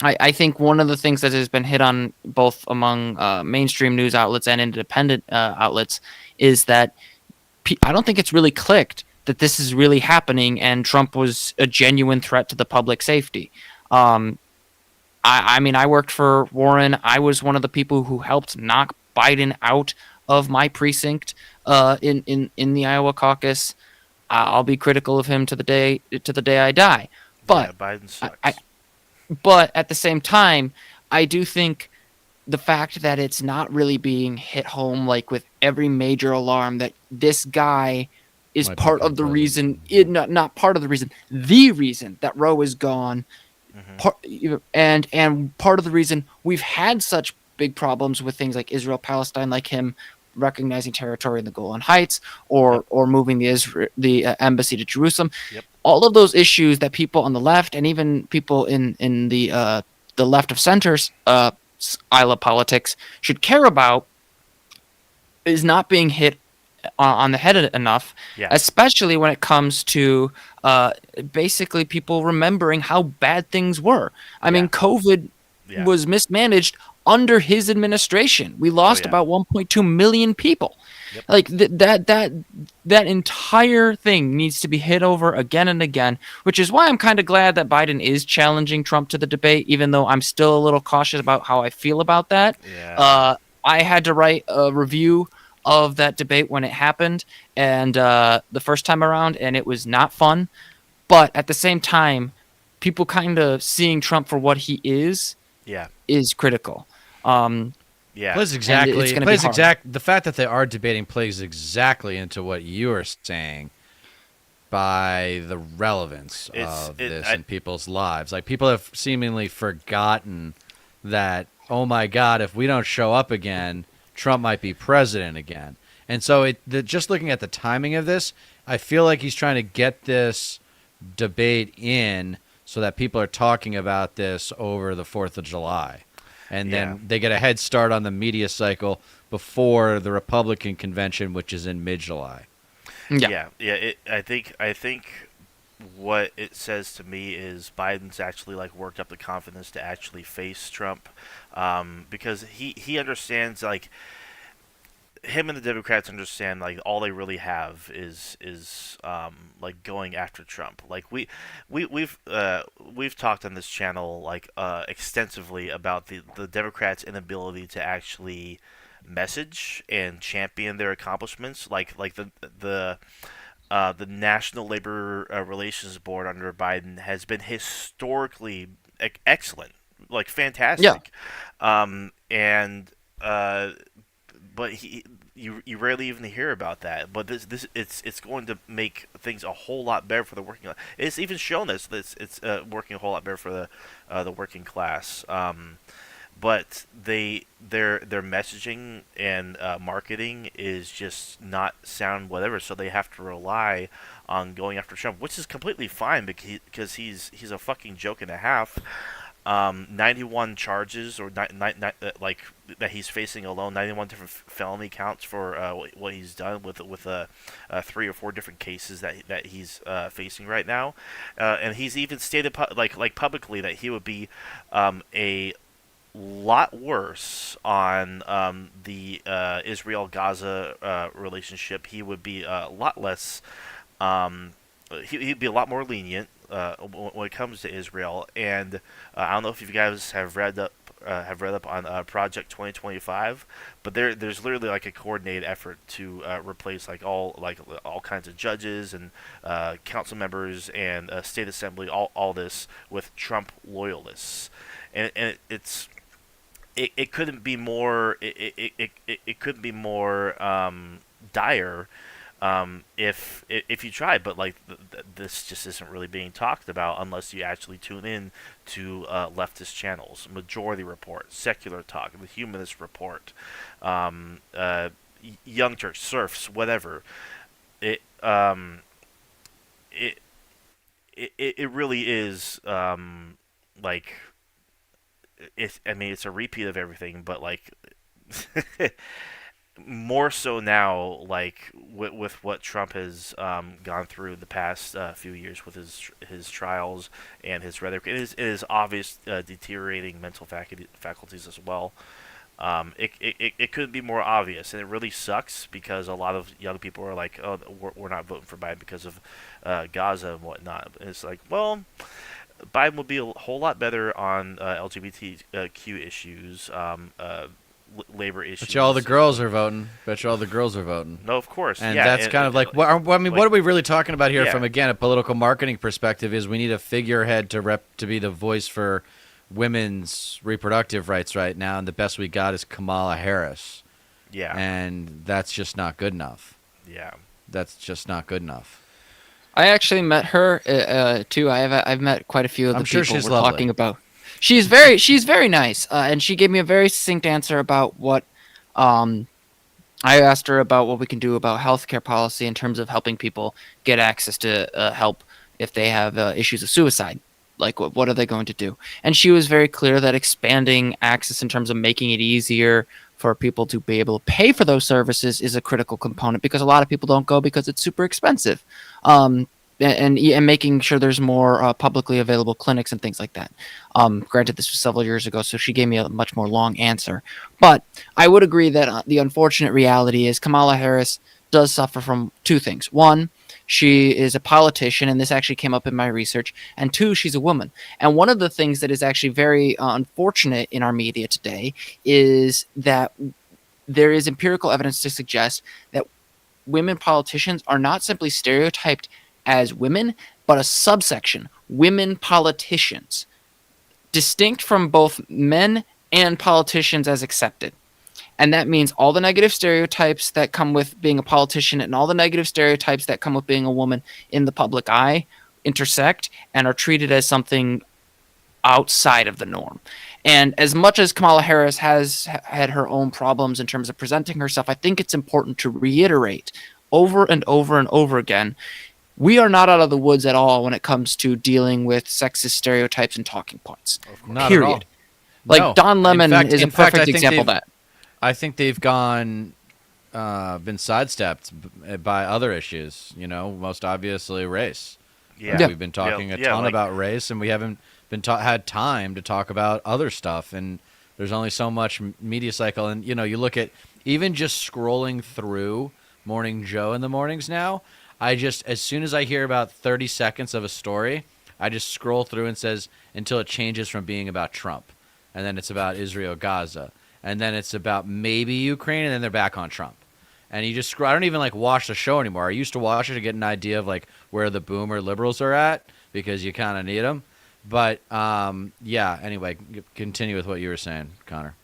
I think one of the things that has been hit on both among mainstream news outlets and independent outlets is that I don't think it's really clicked that this is really happening and Trump was a genuine threat to the public safety. I mean, I worked for Warren. I was one of the people who helped knock Biden out of my precinct in the Iowa caucus. I'll be critical of him to the day I die. But yeah, Biden sucks. but at the same time, I do think the fact that it's not really being hit home like with every major alarm that this guy is Might part become of the president. reason, not part of the reason that Roe is gone, and part of the reason we've had such big problems with things like Israel Palestine, like him recognizing territory in the Golan Heights or moving the embassy to Jerusalem. Yep. All of those issues that people on the left and even people in the left of center's Isla politics should care about is not being hit on the head enough, Yeah. especially when it comes to basically people remembering how bad things were. I mean, COVID Yeah. was mismanaged under his administration. We lost yeah. about 1.2 million people. Yep. Like that entire thing needs to be hit over again and again, which is why I'm kind of glad that Biden is challenging Trump to the debate, even though I'm still a little cautious about how I feel about that. Yeah. I had to write a review of that debate when it happened and the first time around, and it was not fun. But at the same time, people kind of seeing Trump for what he is yeah. critical. Yeah. Plays exactly. it's gonna be hard. The fact that they are debating plays exactly into what you are saying by the relevance of this in people's lives. Like people have seemingly forgotten that. Oh my God! If we don't show up again, Trump might be president again. And so, just looking at the timing of this, I feel like he's trying to get this debate in so that people are talking about this over the 4th of July. And then they get a head start on the media cycle before the Republican convention, which is in mid-July. Yeah. I think what it says to me is Biden's actually like worked up the confidence to actually face Trump, because he understands like him and the Democrats understand like all they really have is like going after Trump. Like we've talked on this channel like extensively about the Democrats' inability to actually message and champion their accomplishments. Like the National Labor Relations Board under Biden has been historically excellent, like Yeah. fantastic, and but you rarely even hear about that. But this it's going to make things a whole lot better for the working. It's even shown us that it's working a whole lot better for the working class. But their messaging and marketing is just not sound whatever, so they have to rely on going after Trump, which is completely fine because he's a fucking joke and a half. 91 charges or like that he's facing alone, 91 different felony counts for what he's done with 3 or 4 different cases that he's facing right now, and he's even stated like publicly that he would be a lot worse on the Israel-Gaza relationship. He would be a lot less. He'd be a lot more lenient when it comes to Israel. And I don't know if you guys have read up on Project 2025, but there's literally like a coordinated effort to replace all kinds of judges and council members and state assembly, all this with Trump loyalists, and it couldn't be more it couldn't be more dire if you try, but like this just isn't really being talked about unless you actually tune in to leftist channels, Majority Report, Secular Talk, The Humanist Report, Young Turks, Serfs, whatever. It it it really is like it's a repeat of everything, but like more so now, like with what Trump has gone through the past few years with his trials and his rhetoric. It is obvious deteriorating mental faculties as well. It couldn't be more obvious, and it really sucks because a lot of young people are like, oh, we're not voting for Biden because of Gaza and whatnot. And it's like, well, Biden would be a whole lot better on LGBTQ issues, labor issues. Bet you all the girls are voting. Bet you all the girls are voting. No, of course. And yeah, that's kind of like what I mean. like- What are we really talking about here? Yeah. From again a political marketing perspective, is we need a figurehead to be the voice for women's reproductive rights right now, and the best we got is Kamala Harris, Yeah, and that's just not good enough. yeah. That's just not good enough. I actually met her too. I've met quite a few of the I'm sure people she's we're lovely. talking about. She's very nice, and she gave me a very succinct answer about what. I asked her about what we can do about healthcare policy in terms of helping people get access to help if they have issues of suicide. Like, what are they going to do? And she was very clear that expanding access in terms of making it easier for people to be able to pay for those services is a critical component, because a lot of people don't go because it's super expensive. And making sure there's more publicly available clinics and things like that. Granted, this was several years ago, so she gave me a much more long answer. But I would agree that the unfortunate reality is Kamala Harris does suffer from two things. One, she is a politician, and this actually came up in my research. And two, she's a woman. And one of the things that is actually very unfortunate in our media today is that there is empirical evidence to suggest that women politicians are not simply stereotyped as women, but a subsection, women politicians, distinct from both men and politicians as accepted. And that means all the negative stereotypes that come with being a politician and all the negative stereotypes that come with being a woman in the public eye intersect and are treated as something outside of the norm. And as much as Kamala Harris has had her own problems in terms of presenting herself, I think it's important to reiterate over and over and over again, we are not out of the woods at all when it comes to dealing with sexist stereotypes and talking points. Not Period. at all. Like No. Don Lemon is a in fact, I perfect think example of that. I think they've been sidestepped by other issues. You know, most obviously race. Yeah. We've been talking a Yeah, ton like- about race, and we haven't had time to talk about other stuff. And There's only so much media cycle, and you look at even just scrolling through Morning Joe in the mornings now. I just as soon as I hear about 30 seconds of a story, I just scroll through and says until it changes from being about Trump, and then it's about Israel, Gaza, and then it's about maybe Ukraine, and then they're back on Trump. And you just scroll. I don't even like watch the show anymore. I used to watch it to get an idea of like where the boomer liberals are at because you kind of need them. But yeah. Anyway, continue with what you were saying, Connor.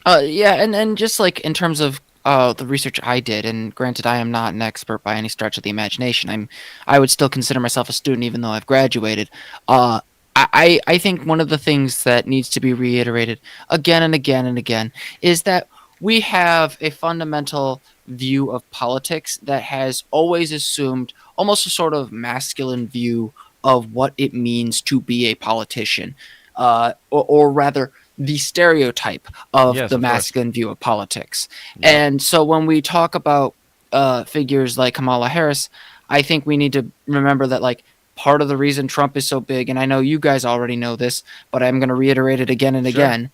Yeah, and just like in terms of the research I did, and granted, I am not an expert by any stretch of the imagination. I would still consider myself a student, even though I've graduated. I think one of the things that needs to be reiterated again and again and again is that we have a fundamental view of politics that has always assumed almost a sort of masculine view of what it means to be a politician, or rather, the stereotype of Yes, the of course. masculine view of politics. Yeah. And so when we talk about figures like Kamala Harris, I think we need to remember that like part of the reason Trump is so big, and I know you guys already know this, but I'm going to reiterate it again and Sure. again,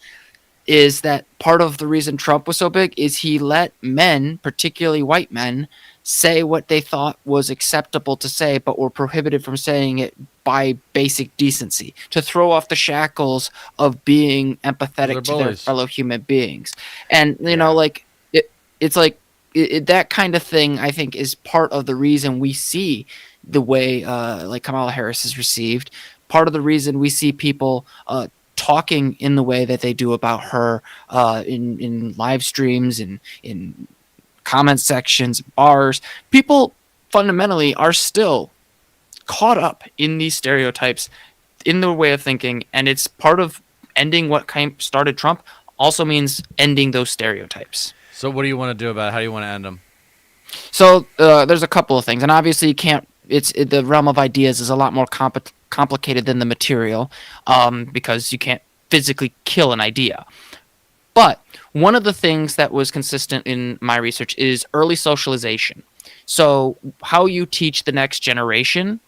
is that part of the reason Trump was so big is he let men, particularly white men, say what they thought was acceptable to say, but were prohibited from saying it by basic decency, to throw off the shackles of being They're empathetic to their bullies. fellow human beings. And, you Yeah. know, like, it's like that kind of thing, I think, is part of the reason we see the way, like, Kamala Harris is received. Part of the reason we see people talking in the way that they do about her in live streams and in comment sections, bars. People fundamentally are still caught up in these stereotypes, in their way of thinking, and it's part of ending what kind started Trump. Also means ending those stereotypes. So what do you want to do about it? How do you want to end them? So there's a couple of things, and obviously you can't. The realm of ideas is a lot more complicated than the material, because you can't physically kill an idea. But one of the things that was consistent in my research is early socialization. So how you teach the next generation,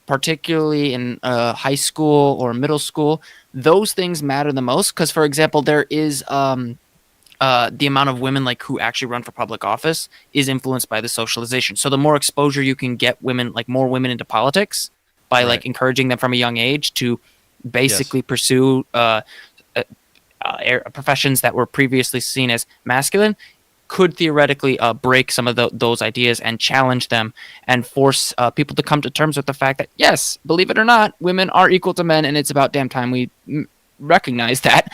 particularly in high school or middle school, those things matter the most. Because, for example, there is the amount of women like who actually run for public office is influenced by the socialization. So the more exposure you can get women, like more women into politics, by Right. like encouraging them from a young age to basically pursue professions that were previously seen as masculine, could theoretically break some of those ideas and challenge them and force people to come to terms with the fact that, yes, believe it or not, women are equal to men, and it's about damn time we recognize that.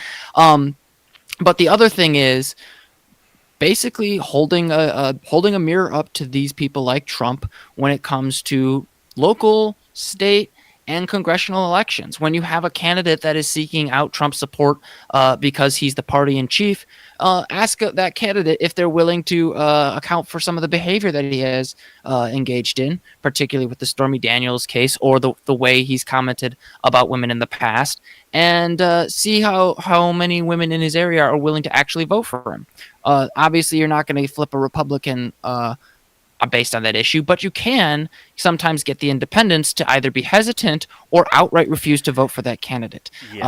But the other thing is basically holding a mirror up to these people like Trump when it comes to local, state, and congressional elections. When you have a candidate that is seeking out Trump support because he's the party in chief, ask that candidate if they're willing to account for some of the behavior that he has engaged in, particularly with the Stormy Daniels case or the way he's commented about women in the past, and see how many women in his area are willing to actually vote for him. Obviously, you're not going to flip a Republican based on that issue, but you can sometimes get the independents to either be hesitant or outright refuse to vote for that candidate. Yeah.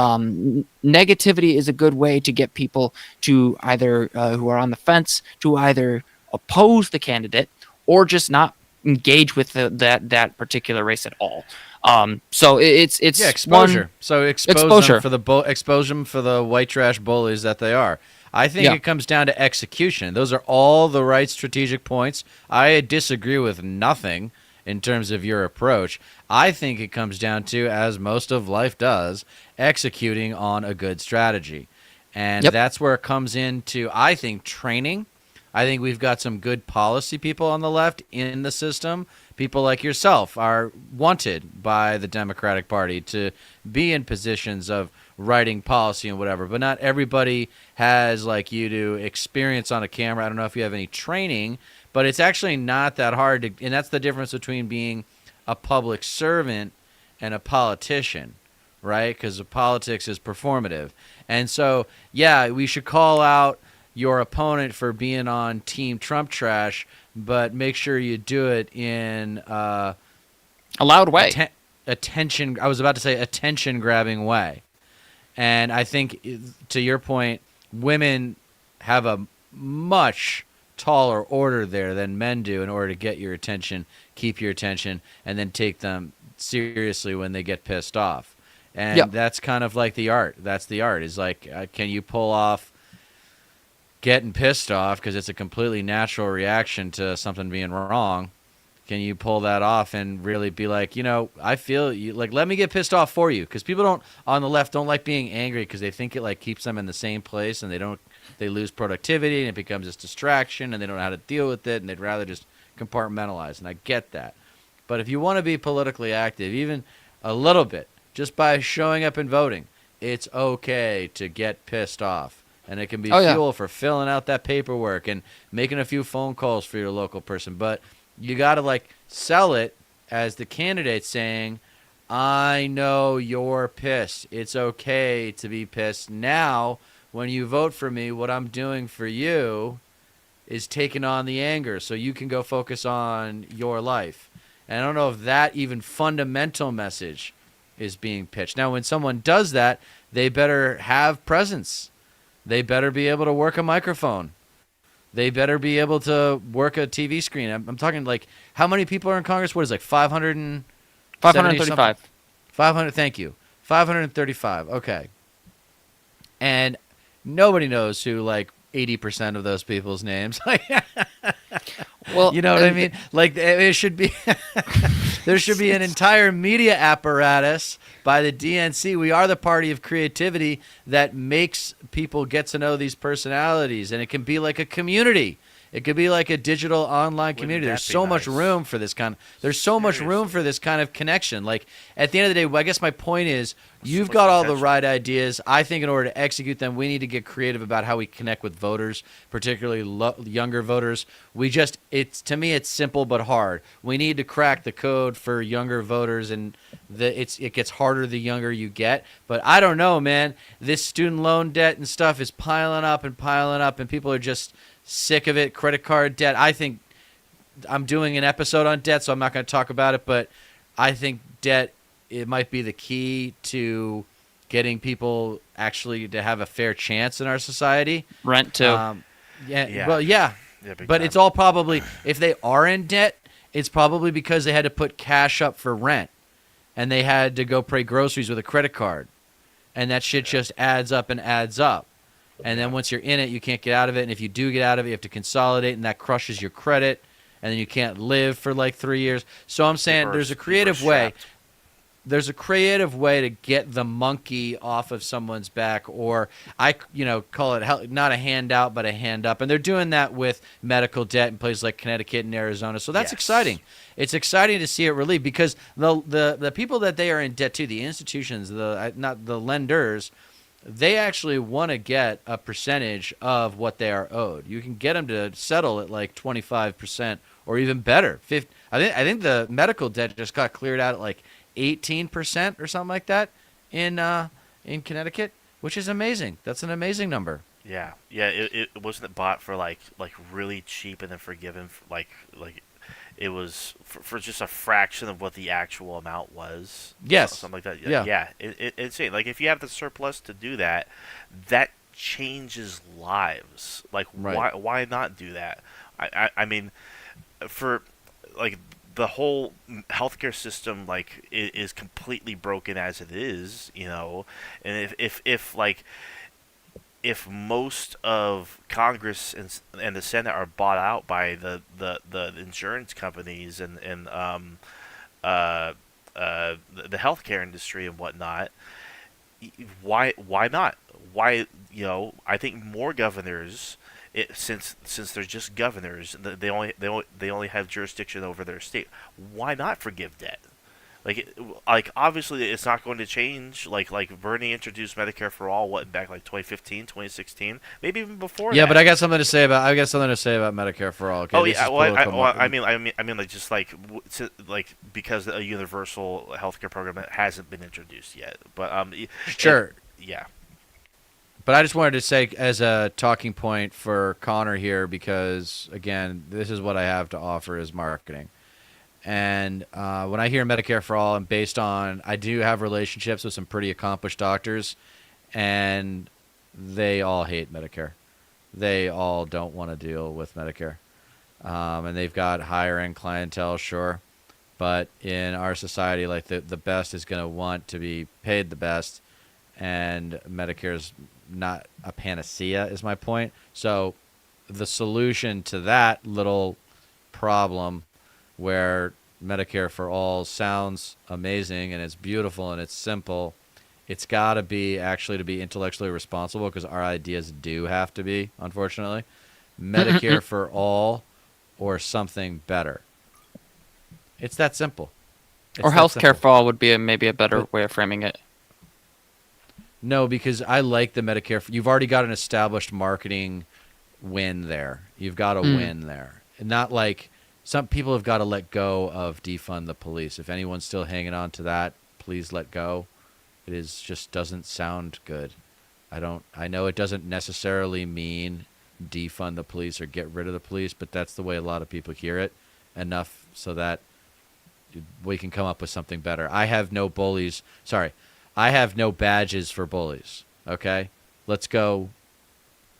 Negativity is a good way to get people to either who are on the fence to either oppose the candidate or just not engage with that particular race at all. So it's Yeah, exposure. one- So expose Exposure. expose them for the white trash bullies that they are. I think Yeah. it comes down to execution. Those are all the right strategic points. I disagree with nothing in terms of your approach. I think it comes down to, as most of life does, executing on a good strategy. And Yep. that's where it comes into, I think, training. I think we've got some good policy people on the left in the system. People like yourself are wanted by the Democratic Party to be in positions of writing policy and whatever. But not everybody has, like you do, experience on a camera. I don't know if you have any training, but it's actually not that hard to, and that's the difference between being a public servant and a politician, right? Because politics is performative. And so, yeah, we should call out your opponent for being on Team Trump trash, but make sure you do it in a loud way. attention. I was about to say attention grabbing way. And I think, to your point, women have a much taller order there than men do in order to get your attention, keep your attention, and then take them seriously when they get pissed off. And Yep. that's kind of like the art. That's the art. Is like, can you pull off getting pissed off because it's a completely natural reaction to something being wrong? Can you pull that off and really be like, I feel you, like, let me get pissed off for you? Because people on the left don't like being angry because they think it like keeps them in the same place, and they lose productivity, and it becomes this distraction, and they don't know how to deal with it, and they'd rather just compartmentalize. And I get that. But if you want to be politically active, even a little bit, just by showing up and voting, it's okay to get pissed off. And it can be fuel for filling out that paperwork and making a few phone calls for your local person. But you got to like sell it as the candidate saying, I know you're pissed. It's okay to be pissed. Now, when you vote for me, what I'm doing for you is taking on the anger so you can go focus on your life. And I don't know if that even fundamental message is being pitched. Now, when someone does that, they better have presence. They better be able to work a microphone. They better be able to work a TV screen. I'm talking like, how many people are in Congress? What is it, like 535. 500, thank you. 535, okay. And nobody knows who like 80% of those people's names. Well, You know what I mean? Like, it should be there should be an entire media apparatus by the DNC. We are the party of creativity that makes people get to know these personalities, and it can be like a community. It could be like a digital online community. There's so much room for this kind. There's so much room for this kind of connection. Like, at the end of the day, I guess my point is, you've got all the right ideas. I think in order to execute them, we need to get creative about how we connect with voters, particularly younger voters. To me, it's simple but hard. We need to crack the code for younger voters, and it gets harder the younger you get. But I don't know, man. This student loan debt and stuff is piling up, and people are just sick of it. Credit card debt. I think I'm doing an episode on debt, so I'm not going to talk about it, but I think debt, it might be the key to getting people actually to have a fair chance in our society. Rent too. Yeah. Well, yeah. Big But time. it's all probably, if they are in debt, it's probably because they had to put cash up for rent, and they had to go pay groceries with a credit card, and that shit just adds up and adds up. And then once you're in it, you can't get out of it. And if you do get out of it, you have to consolidate, and that crushes your credit. And then you can't live for like 3 years. So I'm saying there's a creative way. There's a creative way to get the monkey off of someone's back, or call it not a handout, but a hand up. And they're doing that with medical debt in places like Connecticut and Arizona. So that's exciting. It's exciting to see it relieved, because the people that they are in debt to, the institutions, not the lenders, they actually want to get a percentage of what they are owed. You can get them to settle at like 25% or even better. I think the medical debt just got cleared out at like 18% or something like that in Connecticut, which is amazing. That's an amazing number. Yeah. It wasn't bought for like really cheap and then forgiven like it was for just a fraction of what the actual amount was. Yes. Something like that. Yeah. Yeah. It's insane. Like, if you have the surplus to do that, that changes lives. Like, Right. why not do that? I mean, for like the whole healthcare system, like, is completely broken as it is, and if most of Congress and the Senate are bought out by the insurance companies and the healthcare industry and whatnot, why not? Why, I think more governors, since they're just governors, they only have jurisdiction over their state. Why not forgive debt? Like obviously it's not going to change. Like Bernie introduced Medicare for All back like 2015, 2016, maybe even before. Yeah, that. but I got something to say about Medicare for All. Okay? Oh This yeah, is well, political I mean, like, just like because a universal healthcare program hasn't been introduced yet. But Sure. Yeah. But I just wanted to say as a talking point for Connor here, because, again, this is what I have to offer as marketing. And when I hear Medicare for All, I do have relationships with some pretty accomplished doctors, and they all hate Medicare. They all don't want to deal with Medicare. And they've got higher end clientele, sure. But in our society, like the best is going to want to be paid the best, and Medicare's not a panacea, is my point. So the solution to that little problem where Medicare for all sounds amazing and it's beautiful and it's simple, it's got to be actually to be intellectually responsible because our ideas do have to be, unfortunately. Medicare for all or something better. It's that simple. It's Or that healthcare simple. for all would be maybe a better But- way of framing it. No, because I like the Medicare. You've already got an established marketing win there. You've got a win there. And not like some people have got to let go of defund the police. If anyone's still hanging on to that, please let go. It is just doesn't sound good. I know it doesn't necessarily mean defund the police or get rid of the police, but that's the way a lot of people hear it enough so that we can come up with something better. I have no bullies. Sorry. I have no badges for bullies. Okay? Let's go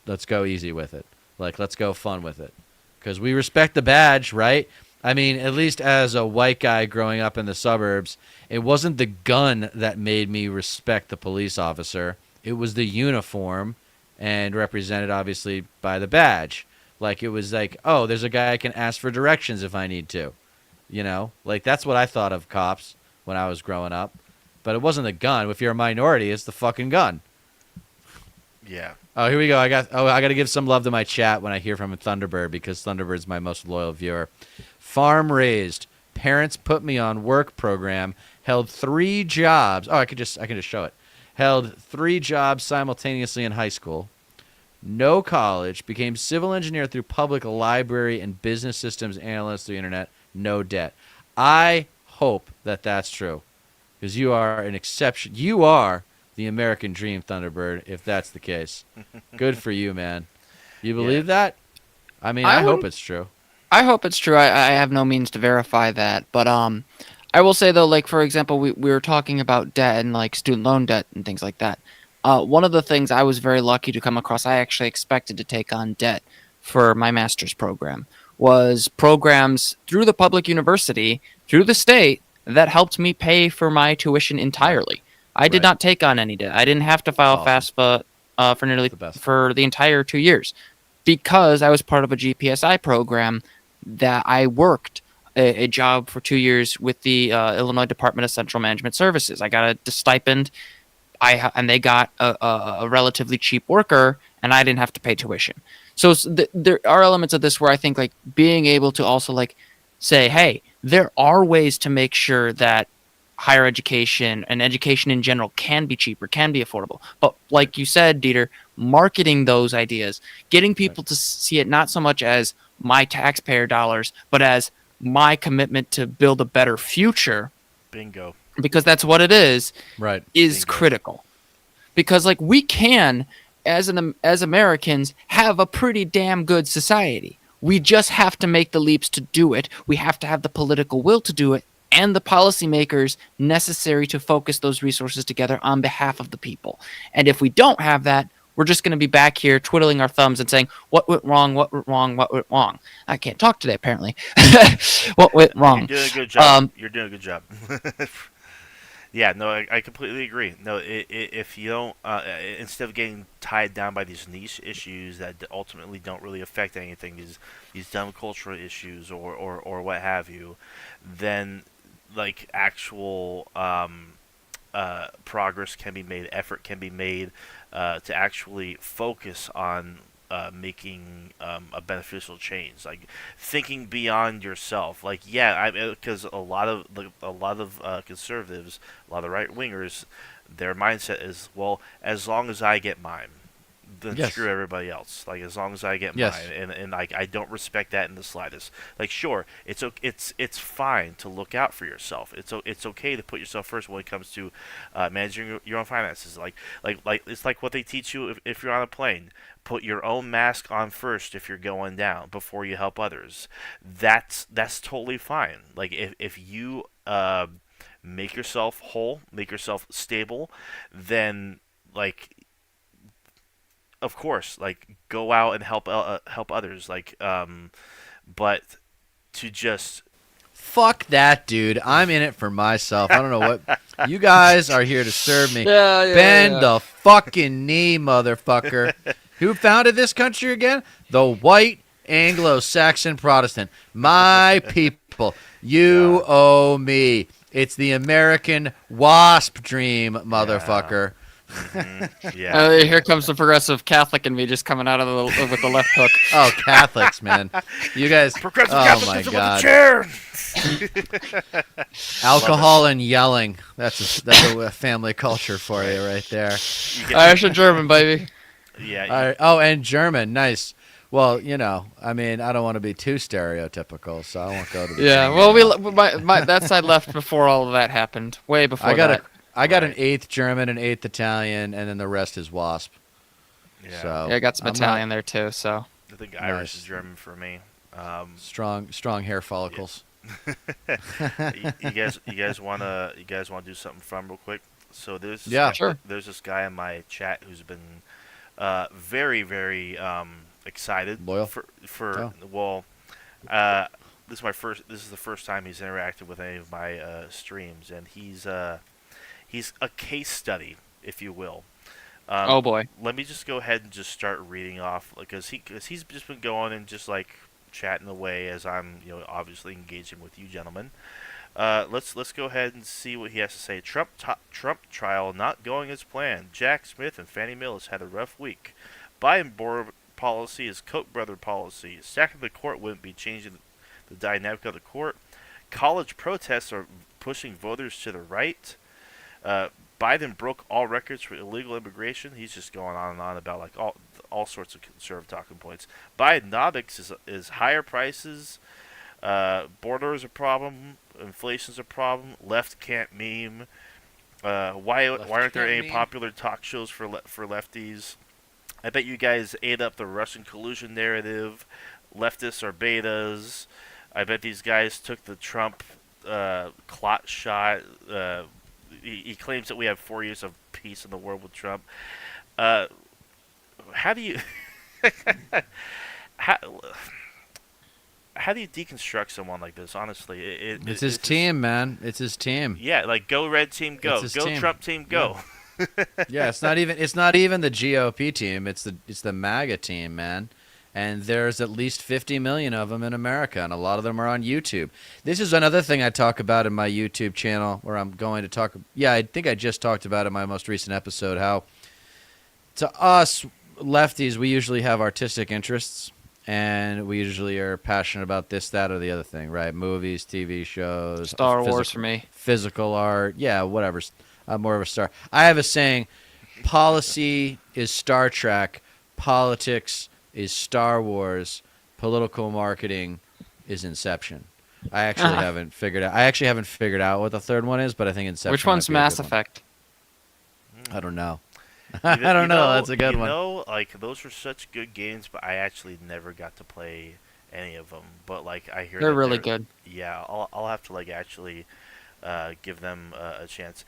easy with it. Like, let's go fun with it. Because we respect the badge, right? I mean, at least as a white guy growing up in the suburbs, it wasn't the gun that made me respect the police officer. It was the uniform and represented, obviously, by the badge. Like, it was like, oh, there's a guy I can ask for directions if I need to. You know? Like, that's what I thought of cops when I was growing up. But it wasn't the gun. If you're a minority, it's the fucking gun. Yeah. Oh, here we go. I got to give some love to my chat when I hear from Thunderbird because Thunderbird's my most loyal viewer. Farm raised. Parents put me on work program. Held 3 jobs. Oh, I can just show it. Held 3 jobs simultaneously in high school. No college. Became civil engineer through public library and business systems analyst through the internet. No debt. I hope that that's true. Because you are an exception. You are the American dream, Thunderbird, if that's the case. Good for you, man. You believe that? I mean, I hope it's true. I hope it's true. I have no means to verify that, but I will say though, like for example, we were talking about debt and like student loan debt and things like that. One of the things I was very lucky to come across, I actually expected to take on debt for my master's program, was programs through the public university, through the state, that helped me pay for my tuition entirely. I did Right. not take on any debt. I didn't have to file FAFSA for nearly The best. for the entire 2 years because I was part of a GPSI program that I worked a job for 2 years with the Illinois Department of Central Management Services. I got a stipend, and they got a relatively cheap worker, and I didn't have to pay tuition. So there are elements of this where I think like being able to also like say, hey, there are ways to make sure that higher education and education in general can be cheaper, can be affordable. But like you said, Dieter, marketing those ideas, getting people to see it not so much as my taxpayer dollars, but as my commitment to build a better future, Bingo. because that's what it is Right. is Bingo. critical. Because like we can, as Americans, have a pretty damn good society. We just have to make the leaps to do it. We have to have the political will to do it and the policymakers necessary to focus those resources together on behalf of the people. And if we don't have that, we're just going to be back here twiddling our thumbs and saying, what went wrong, what went wrong, what went wrong. I can't talk today, apparently. What went wrong? You're doing a good job. You're doing a good job. Yeah, no, I completely agree. No, if you don't, instead of getting tied down by these niche issues that ultimately don't really affect anything, these dumb cultural issues or what have you, then like actual progress can be made, effort can be made to actually focus on making a beneficial change, like thinking beyond yourself. Like, yeah, because a lot of conservatives, a lot of right wingers, their mindset is, well, as long as I get mine, then Yes. screw everybody else. Like, as long as I get Yes. mine, and like I don't respect that in the slightest. Like, sure, it's fine to look out for yourself. It's okay to put yourself first when it comes to managing your own finances. Like it's like what they teach you if you're on a plane. Put your own mask on first if you're going down before you help others. That's totally fine. Like if you make yourself whole, make yourself stable, then like of course, like go out and help others. But to just Fuck that, dude. I'm in it for myself. I don't know what. You guys are here to serve me. Bend the fucking knee, motherfucker. Who founded this country again? The white Anglo-Saxon Protestant. My people. You owe me. It's the American WASP dream, motherfucker. yeah. Here comes the progressive Catholic in me just coming out of with the left hook. Oh, Catholics, man. You guys. Progressive Oh, my Catholicism God. with a chair. Alcohol and yelling. That's a family culture for you right there. You get- Irish and German, baby. yeah. All right. Oh, and German. Nice. Well, I mean, I don't want to be too stereotypical, so I won't go to the Yeah, German. well, my that side left before all of that happened. Way before that. I got Right. an 8th German, an 8th Italian, and then the rest is WASP. Yeah. So Yeah, I got some I'm not- Italian there too. So I think Irish Nice. is German for me. Strong hair follicles. You guys wanna do something fun real quick? So there's Yeah. Sure. there's this guy in my chat who's been very very excited Loyal? for Oh. well this is the first time he's interacted with any of my streams, and he's a case study, if you will. oh boy. Let me just go ahead and just start reading off, because he's just been going and just like chatting away as I'm obviously engaging with you gentlemen. Let's go ahead and see what he has to say. Trump trial not going as planned. Jack Smith and Fannie Mae has had a rough week. Biden border policy is Koch brother policy. Stacking the court wouldn't be changing the dynamic of the court. College protests are pushing voters to the right. Biden broke all records for illegal immigration. He's just going on and on about like all sorts of conservative talking points. Bidenomics is higher prices. Border is a problem. Inflation's a problem. Left can't meme. Why aren't there any popular talk shows for lefties? I bet you guys ate up the Russian collusion narrative. Leftists are betas. I bet these guys took the Trump clot shot. He claims that we have 4 years of peace in the world with Trump. How do you how do you deconstruct someone like this? Honestly, It's his team, man. It's his team. Yeah, like go red team, go. It's his Go team. Trump team, go. Yeah, it's not even the GOP team. It's the MAGA team, man. And there's at least 50 million of them in America, and a lot of them are on YouTube. This is another thing I talk about in my YouTube channel, where I'm going to talk. Yeah, I think I just talked about in my most recent episode how to us lefties, we usually have artistic interests, and we usually are passionate about this, that, or the other thing, right? Movies, TV shows, Star Wars for me. physical art, yeah, whatever. I'm more of a star. I have a saying: policy is Star Trek, politics is Star Wars, political marketing is Inception. I actually haven't figured out what the third one is, but I think Inception. Which might one's be a good Mass one. Effect? I don't know. I don't know. That's a good one. Like those were such good games, but I actually never got to play any of them. But like I hear They're that really good. Yeah, I'll have to like actually give them a chance.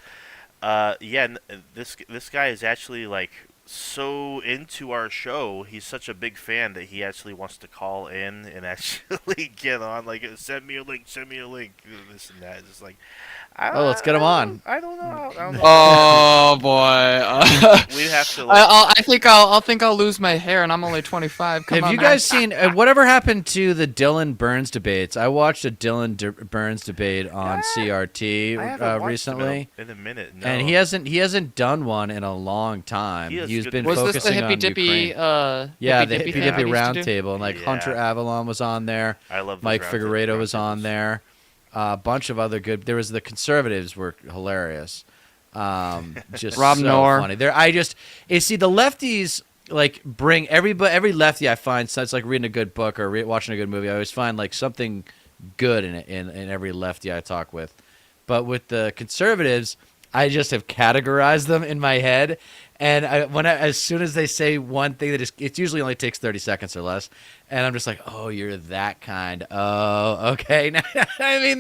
Yeah, this guy is actually like so into our show. He's such a big fan that he actually wants to call in and actually get on. Like, send me a link, this and that. It's just like, Let's get him on. I don't know. Oh boy. We have to. Like, I think I'll lose my hair, and I'm only 25. Come Have on, you man. guys seen whatever happened to the Dylan Burns debates? I watched a Burns debate on CRT I haven't watched recently, him in a minute. No. and he hasn't done one in a long time. He has He's good been Was videos. this the focusing hippy on dippy? Ukraine. Yeah, the hippy thing dippy we used to round do? table, and like Yeah. Hunter Avalon was on there. I love those Mike round Figueredo was tables. on there. A bunch of other good. There was the conservatives were hilarious. Just Rob so Knorr. funny. See the lefties like bring every lefty I find. So it's like reading a good book or watching a good movie. I always find like something good in it in every lefty I talk with. But with the conservatives, I just have categorized them in my head. And as soon as they say one thing, it usually only takes 30 seconds or less. And I'm just like, oh, you're that kind. Oh, okay. I mean,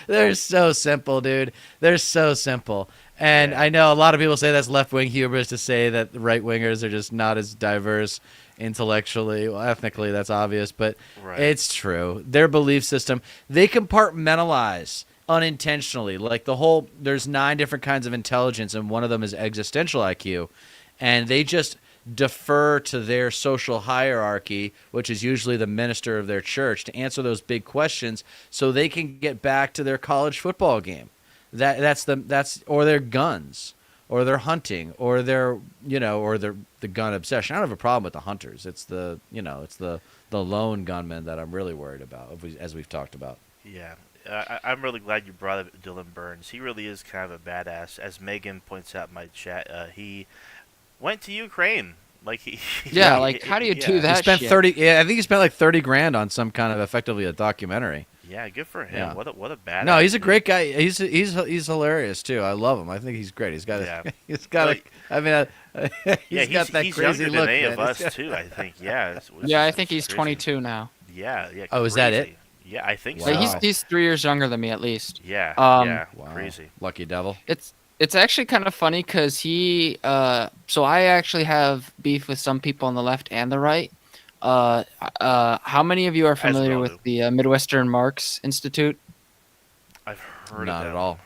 they're so simple, dude. They're so simple. And Yeah. I know a lot of people say that's left wing hubris to say that right wingers are just not as diverse intellectually, well, ethnically. That's obvious, but Right. it's true. Their belief system, they compartmentalize unintentionally. Like there's 9 different kinds of intelligence, and one of them is existential IQ, and they just defer to their social hierarchy, which is usually the minister of their church, to answer those big questions, so they can get back to their college football game. That's or their guns, or their hunting, or their or the gun obsession. I don't have a problem with the hunters. It's the lone gunman that I'm really worried about, as we've talked about. Yeah, I'm really glad you brought up Dylan Burns. He really is kind of a badass. As Megan points out in my chat, he went to Ukraine. Like he, Yeah, like, how do you do He that spent shit? 30. Yeah, I think he spent like 30 grand on some kind of effectively a documentary. Yeah, good for him. Yeah. What a badass. No, he's a dude. great guy. He's hilarious too. I love him. I think he's great. He's got Yeah. he's got Like- I mean, Yeah, got that he's crazy younger look. than any man. of He's us got- too. I think. Yeah. Yeah, I think it's he's crazy. 22 now. Yeah. Oh, is that it? crazy. Yeah, I think Wow. so. Like, he's 3 years younger than me at least. Yeah. Um, yeah. Wow. Crazy. Lucky devil. It's actually kind of funny because so I actually have beef with some people on the left and the right. How many of you are we familiar all with do. the Midwestern Marx Institute? I've heard Not of at that. all.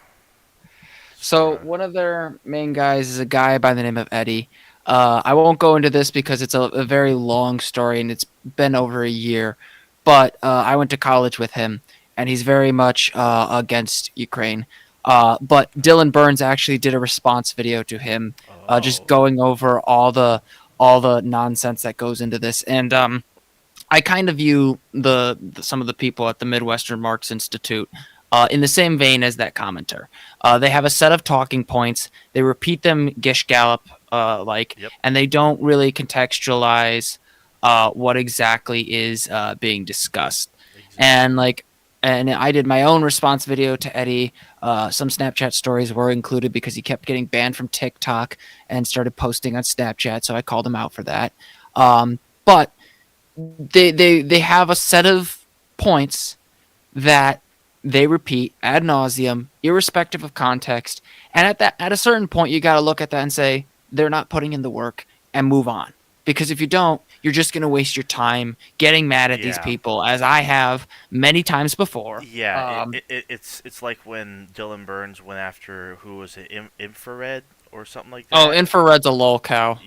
So one of their main guys is a guy by the name of Eddie. I won't go into this because it's a very long story and it's been over a year. But I went to college with him, and he's very much against Ukraine. But Dylan Burns actually did a response video to him, just Oh. going over all the nonsense that goes into this. And I kind of view some of the people at the Midwestern Marx Institute in the same vein as that commenter. They have a set of talking points. They repeat them Gish Gallop Yep. and they don't really contextualize what exactly is being discussed. And I did my own response video to Eddie. Some Snapchat stories were included because he kept getting banned from TikTok and started posting on Snapchat, so I called him out for that. But they have a set of points that they repeat ad nauseum, irrespective of context. And at a certain point, you got to look at that and say they're not putting in the work and move on. Because if you don't, you're just going to waste your time getting mad at these Yeah. people, as I have many times before. Yeah, it's like when Dylan Burns went after, who was it, Infrared or something like that. Oh, Infrared's a lol cow.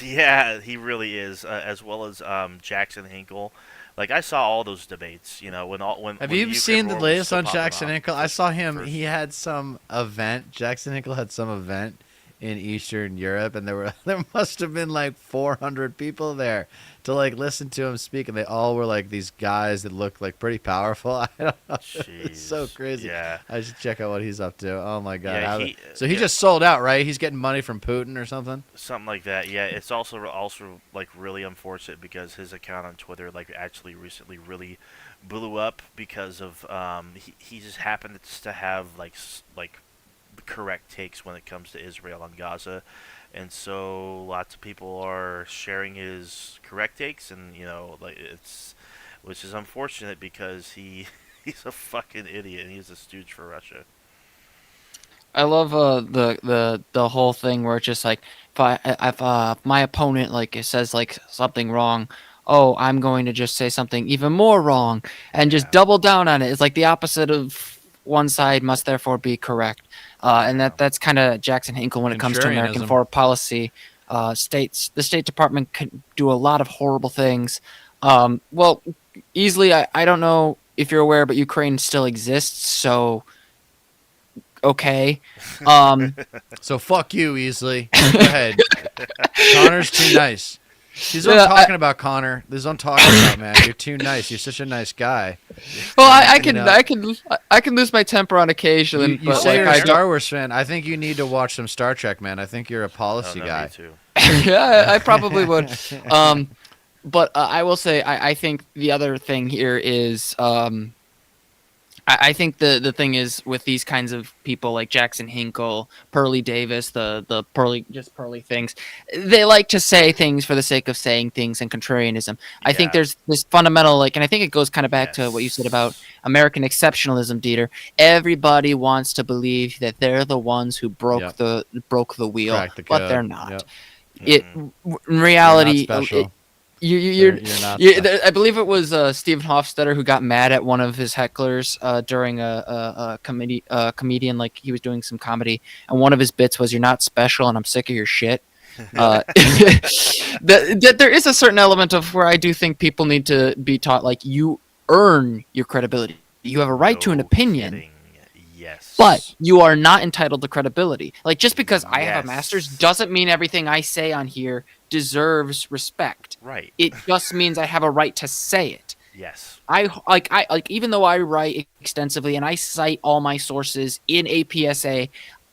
Yeah, he really is, as well as Jackson Hinkle. Like, I saw all those debates, when Have when you Ukraine seen the war was latest still on popping Jackson off. Hinkle? I saw him. First- He had some event. Jackson Hinkle had some event in Eastern Europe, and there must have been like 400 people there to like listen to him speak, and they all were like these guys that looked like pretty powerful. I don't know. It's so Jeez. crazy. Yeah. I should check out what he's up to. Oh my god. Yeah, So he yeah. just sold out, right? He's getting money from Putin or something. Something like that. Yeah, it's also like really unfortunate because his account on Twitter like actually recently really blew up because of he just happened to have like correct takes when it comes to Israel and Gaza, and so lots of people are sharing his correct takes, and which is unfortunate because he's a fucking idiot and he's a stooge for Russia. I love the whole thing where it's just like if my opponent like it says like something wrong, oh, I'm going to just say something even more wrong and just Yeah. double down on it. It's like the opposite of one side must therefore be correct, and that's kind of Jackson Hinkle when it comes to American Contrarianism. foreign policy. The State Department can do a lot of horrible things. Well, easily I don't know if you're aware, but Ukraine still exists, so. Okay. So fuck you, Easley. Go ahead. Connor's too nice. This is what Yeah, I'm talking about, Connor. This is what I'm talking about, man. You're too nice. You're such a nice guy. Well, I You can know. I can lose my temper on occasion. You but say like, you're a I Star Wars fan. I think you need to watch some Star Trek, man. I think you're a policy Me guy. too. yeah, I probably would. But I will say I think the other thing here is I I think the thing is with these kinds of people like Jackson Hinkle, Pearly Davis, the pearly things, they like to say things for the sake of saying things and contrarianism. I think Yeah. there's this fundamental and I think it goes kind of back to what you said about Yes. American exceptionalism, Dieter. Everybody wants to believe that they're the ones who broke Yep. the wheel, Crack the but they're code. not. Yep. Mhm. In You're reality, not special. you're You're not you, special. I believe it was Stephen Hofstetter who got mad at one of his hecklers during a comedian, like he was doing some comedy, and one of his bits was, "You're not special, and I'm sick of your shit." That there is a certain element of where I do think people need to be taught, like, you earn your credibility. You have a right to an No opinion, kidding. Yes. but you are not entitled to credibility. Like, just because I have a master's Yes. doesn't mean everything I say on here deserves respect. Right. It just means I have a right to say it. Yes. I even though I write extensively and I cite all my sources in APSA,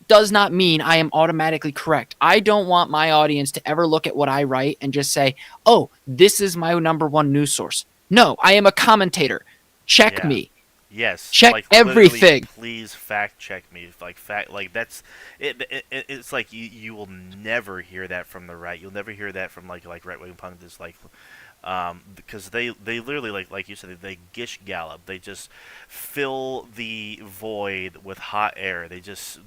does not mean I am automatically correct. I don't want my audience to ever look at what I write and just say, "Oh, this is my number one news source." No, I am a commentator. Check Yeah. me. Yes. Check like, literally, everything. Please fact check me. Like that's it's like you will never hear that from the right. You'll never hear that from like right wing pundits because they literally like you said, they gish gallop. They just fill the void with hot air. They just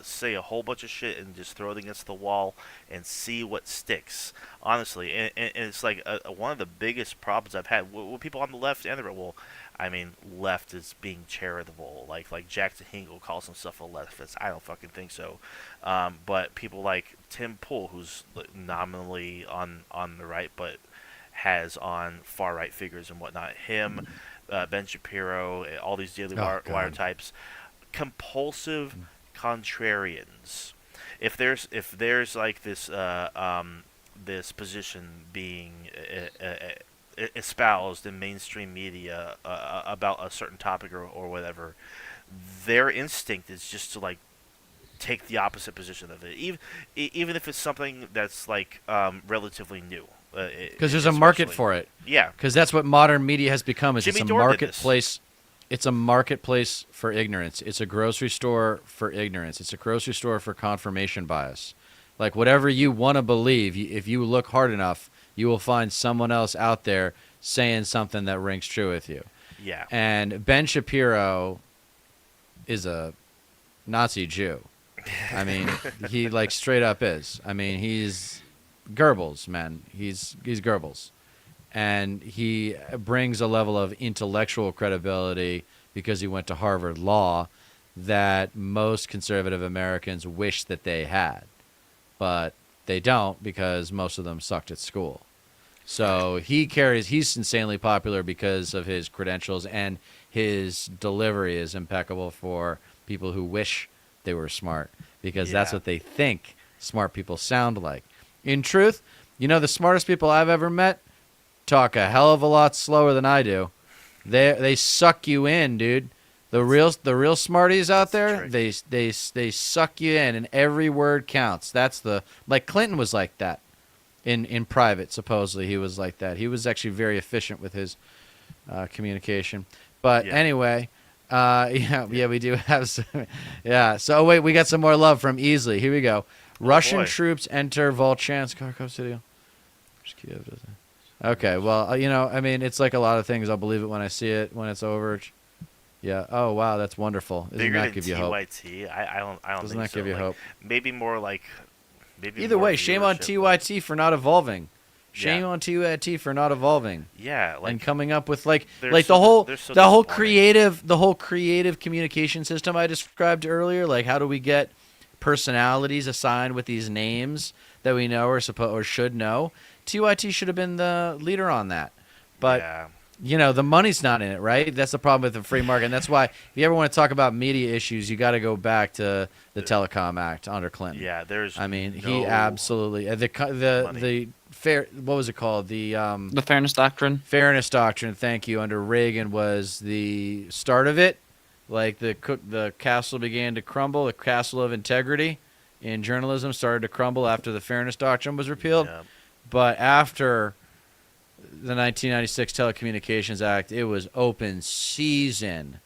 say a whole bunch of shit and just throw it against the wall and see what sticks. Honestly, and it's like one of the biggest problems I've had with people on the left and the right. Well, I mean, left is being charitable. Like Jackson Hinkle calls himself a leftist. I don't fucking think so. But people like Tim Pool, who's nominally on the right, but has on far right figures and whatnot. Him, Ben Shapiro, all these Daily Oh, Wire God. types, compulsive contrarians. If there's like this position being espoused in mainstream media about a certain topic or whatever, their instinct is just to like take the opposite position of it, even if it's something that's like relatively new. Because there's a market Especially. for it. Yeah, Because that's what modern media has become. Is Jimmy it's a Dore did this. marketplace. It's a marketplace for ignorance. It's a grocery store for ignorance. It's a grocery store for confirmation bias. Like whatever you want to believe, if you look hard enough, you will find someone else out there saying something that rings true with you. yeah, And Ben Shapiro is a Nazi Jew. I mean, he like straight up is. I mean, he's Goebbels, man. He's Goebbels, and he brings a level of intellectual credibility because he went to Harvard Law that most conservative Americans wish that they had, but they don't because most of them sucked at school. So he's insanely popular because of his credentials, and his delivery is impeccable for people who wish they were smart, because that's Yeah. what they think smart people sound like. In truth, the smartest people I've ever met talk a hell of a lot slower than I do. They suck you in, dude. The real smarties out there, That's they suck you in, and every word counts. That's like Clinton was like that. In private, supposedly he was like that. He was actually very efficient with his communication. But Yeah. anyway, yeah, we do have some. Yeah. So wait, we got some more love from Easley. Here we go. Russian boy. troops enter Volchansk, Kharkov City. Okay. Well, I mean, it's like a lot of things. I'll believe it when I see it. When it's over. Yeah. Oh wow, that's wonderful. Doesn't bigger that than give you hope? TYT. I don't Doesn't think that so. give you Like, hope? Maybe more like maybe. Either more way, shame on viewership, TYT for not evolving. Shame Yeah. on TYT for not evolving. Yeah, like And coming up with like they're the so whole they're so the whole disappointing. creative communication system I described earlier. Like, how do we get personalities assigned with these names that we know or should know? TYT should have been the leader on that, but yeah. the money's not in it, right? That's the problem with the free market, and that's why if you ever want to talk about media issues, you got to go back to the Telecom Act under Clinton. Yeah, there's. I mean, he no absolutely money. the fair. What was it called? The Fairness Doctrine. Fairness Doctrine. Thank you. Under Reagan was the start of it. Like the castle began to crumble. The castle of integrity in journalism started to crumble after the Fairness Doctrine was repealed. Yeah. But after the 1996 Telecommunications Act, it was open season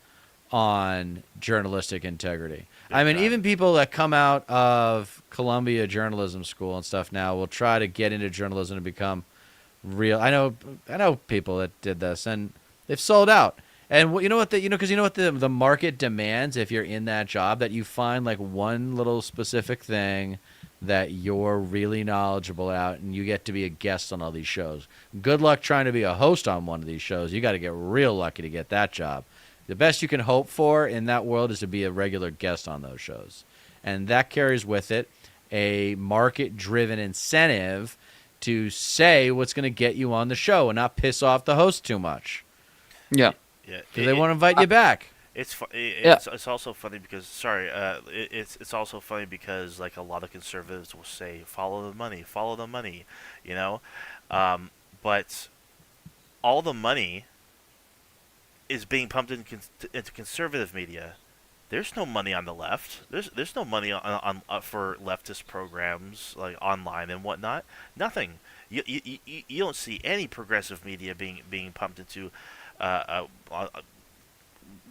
on journalistic integrity. Big I mean, time. even people that come out of Columbia Journalism School and stuff now will try to get into journalism to become real. I know people that did this, and they've sold out. And you know what because you know what the market demands if you're in that job, that you find like one little specific thing that you're really knowledgeable at, and you get to be a guest on all these shows. Good luck trying to be a host on one of these shows. You got to get real lucky to get that job. The best you can hope for in that world is to be a regular guest on those shows. And that carries with it a market-driven incentive to say what's going to get you on the show and not piss off the host too much. Yeah. Yeah, Because they want to invite you back. It's also funny because it's also funny because like a lot of conservatives will say follow the money, you know, but all the money is being pumped into conservative media. There's no money on the left. There's no money on for leftist programs like online and whatnot. Nothing. You don't see any progressive media being pumped into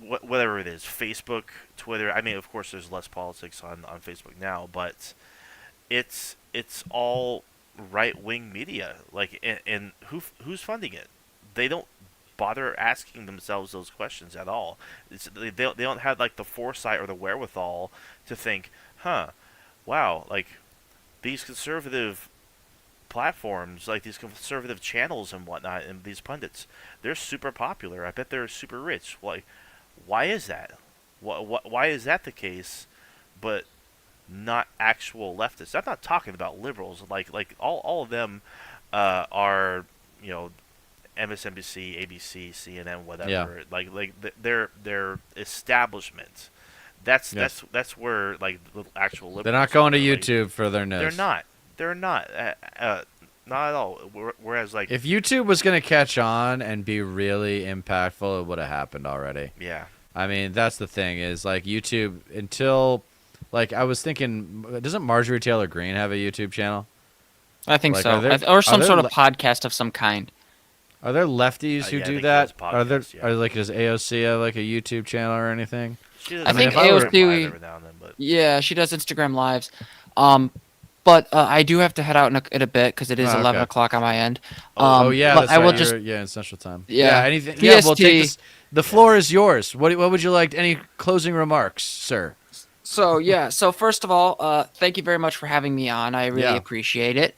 whatever it is, Facebook, Twitter. I mean, of course, there's less politics on Facebook now, but it's all right wing media. Like, and who's funding it? They don't bother asking themselves those questions at all. They don't have like the foresight or the wherewithal to think, wow, like these conservative platforms, like these conservative channels and whatnot, and these pundits, they're super popular. I bet they're super rich. Like, why is that? Why is that the case? But not actual leftists. I'm not talking about liberals. Like all of them are, you know, MSNBC, ABC, CNN, whatever. Yeah. Like their establishment. That's where like the actual liberals. They're not going to are, like, YouTube for their news. They're not. Not at all. Whereas like If YouTube was going to catch on and be really impactful, it would have happened already. yeah. I mean, that's the thing is like YouTube until like I was thinking, doesn't Marjorie Taylor Greene have a YouTube channel? I think Like, so. are Or some there sort of le- podcast of some kind. Are there lefties who Yeah, I do think that? she does Are there podcasts, yeah. are like does AOC have like a YouTube channel or anything? She does I think Instagram Live AOC every now and then, but Yeah, she does Instagram lives. But I do have to head out in a bit because it is Oh, 11 okay. o'clock on my end. Oh yeah, but that's I will right. just You're in Central Time. Yeah. Anything? Yeah, we'll take PST. this. The floor is yours. What would you like? Any closing remarks, sir? So first of all, thank you very much for having me on. I really Yeah. appreciate it.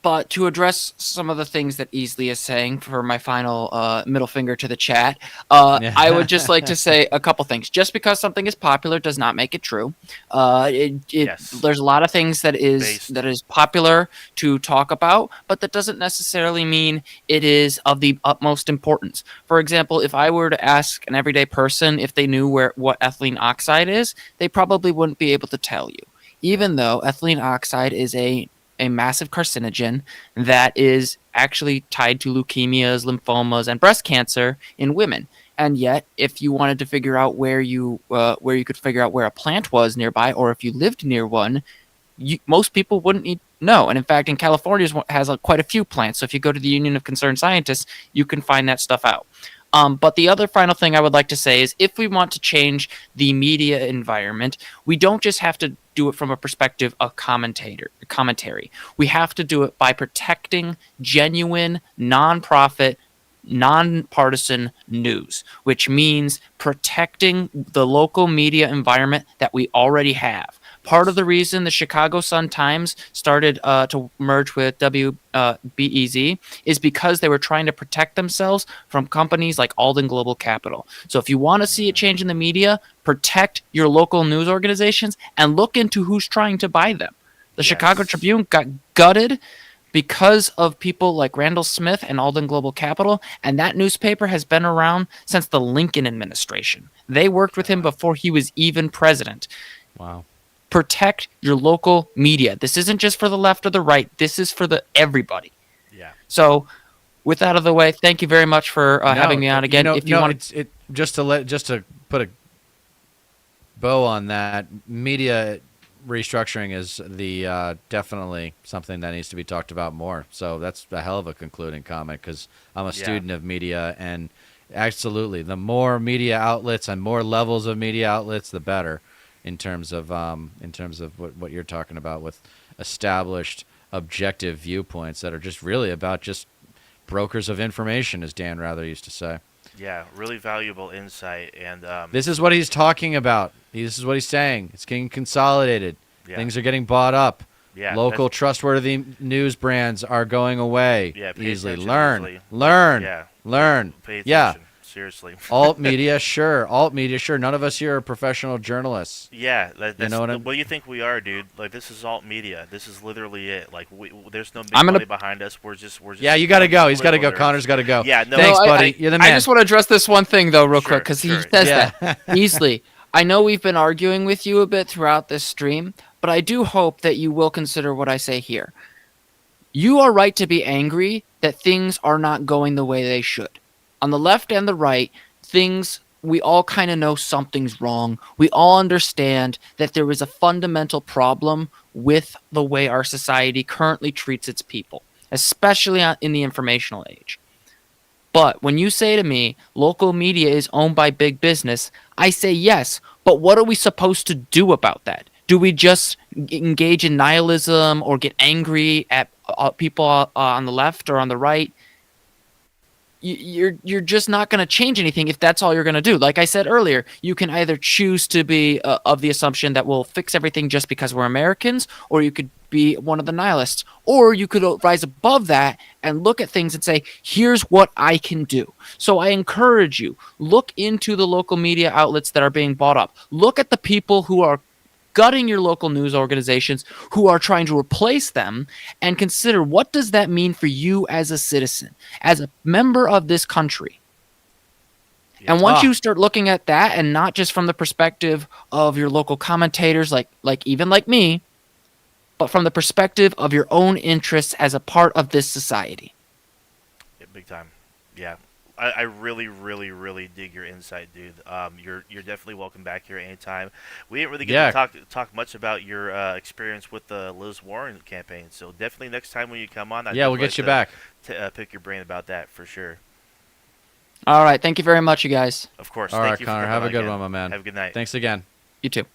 But to address some of the things that Easley is saying for my final middle finger to the chat, I would just like to say a couple things. Just because something is popular does not make it true. Yes. There's a lot of things that Based. is popular to talk about, but that doesn't necessarily mean it is of the utmost importance. For example, if I were to ask an everyday person if they knew what ethylene oxide is, they probably wouldn't be able to tell you, even though ethylene oxide is a massive carcinogen that is actually tied to leukemias, lymphomas, and breast cancer in women. And yet, if you wanted to figure out where you could figure out where a plant was nearby, or if you lived near one, most people wouldn't know. And in fact, in California has quite a few plants. So if you go to the Union of Concerned Scientists, you can find that stuff out. But the other final thing I would like to say is if we want to change the media environment, we don't just have to do it from a perspective of commentary. We have to do it by protecting genuine, nonprofit, nonpartisan news, which means protecting the local media environment that we already have. Part of the reason the Chicago Sun-Times started to merge with WBEZ is because they were trying to protect themselves from companies like Alden Global Capital. So if you want to see a change in the media, protect your local news organizations and look into who's trying to buy them. The Yes. Chicago Tribune got gutted because of people like Randall Smith and Alden Global Capital, and that newspaper has been around since the Lincoln administration. They worked with him before he was even president. Wow. Protect your local media. This isn't just for the left or the right. This is for everybody. yeah. So, with that out of the way, thank you very much for having me on again. If you want, just to put a bow on that, media restructuring is the definitely something that needs to be talked about more. So that's a hell of a concluding comment because I'm a student of media, and Absolutely. The more media outlets and more levels of media outlets, the better. In terms of what you're talking about with established objective viewpoints that are just really about just brokers of information, as Dan Rather used to say. Yeah, really valuable insight, and This is what he's talking about. This is what he's saying. It's getting consolidated. yeah, Things are getting bought up. yeah, Local that's- trustworthy news brands are going away Yeah, pay easily. attention Learn. easily. Learn. Yeah, Learn. pay attention. Yeah. Seriously. Alt media, sure. Alt media, sure. None of us here are professional journalists. Yeah, that's know what what I'm- you think we are, dude. Like, this is alt media. This is literally it. Like, there's no big I'm gonna- money behind us. We're just. Yeah, you got to go. He's got to go. political nerds. Connor's got to go. Yeah, no. Thanks, No, buddy. You're the man. I just want to address this one thing though, real Sure, quick, because he sure. says Yeah. that easily. I know we've been arguing with you a bit throughout this stream, but I do hope that you will consider what I say here. You are right to be angry that things are not going the way they should. On the left and the right, we all kind of know something's wrong. We all understand that there is a fundamental problem with the way our society currently treats its people, especially in the informational age. But when you say to me, local media is owned by big business, I say yes. But what are we supposed to do about that? Do we just engage in nihilism or get angry at people on the left or on the right? You're just not going to change anything if that's all you're going to do. Like I said earlier, you can either choose to be of the assumption that we'll fix everything just because we're Americans, or you could be one of the nihilists, or you could rise above that and look at things and say, here's what I can do. So I encourage you, look into the local media outlets that are being bought up. Look at the people who are gutting your local news organizations, who are trying to replace them, and consider, what does that mean for you as a citizen, as a member of this country? Yeah. And once Ah. you start looking at that, and not just from the perspective of your local commentators, like even like me, but from the perspective of your own interests as a part of this society. Yeah, big time. Yeah. I really, really, really dig your insight, dude. You're definitely welcome back here anytime. We didn't really get to talk much about your experience with the Liz Warren campaign, so definitely next time when you come on, Yeah, we'll get you back. Pick your brain about that for sure. All right. Thank you very much, you guys. Of course. All Thank right, you for Connor. coming Have a on good again. one, my man. Have a good night. Thanks again. You too.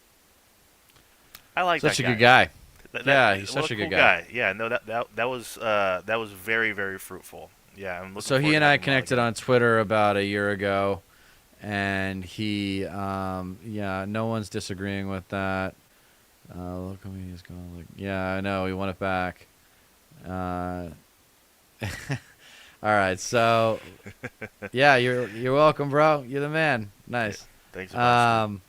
I like Such a that good guy. That- Yeah, he's what such a cool good guy. Yeah, no, that was very, very fruitful. Yeah, I'm looking So he forward and to I having him connected again. on Twitter about a year ago, and he, yeah, no one's disagreeing with that. Local media's going like, yeah, I know, we want it back. All right, so yeah, you're welcome, bro. You're the man. Nice. Thanks. So much.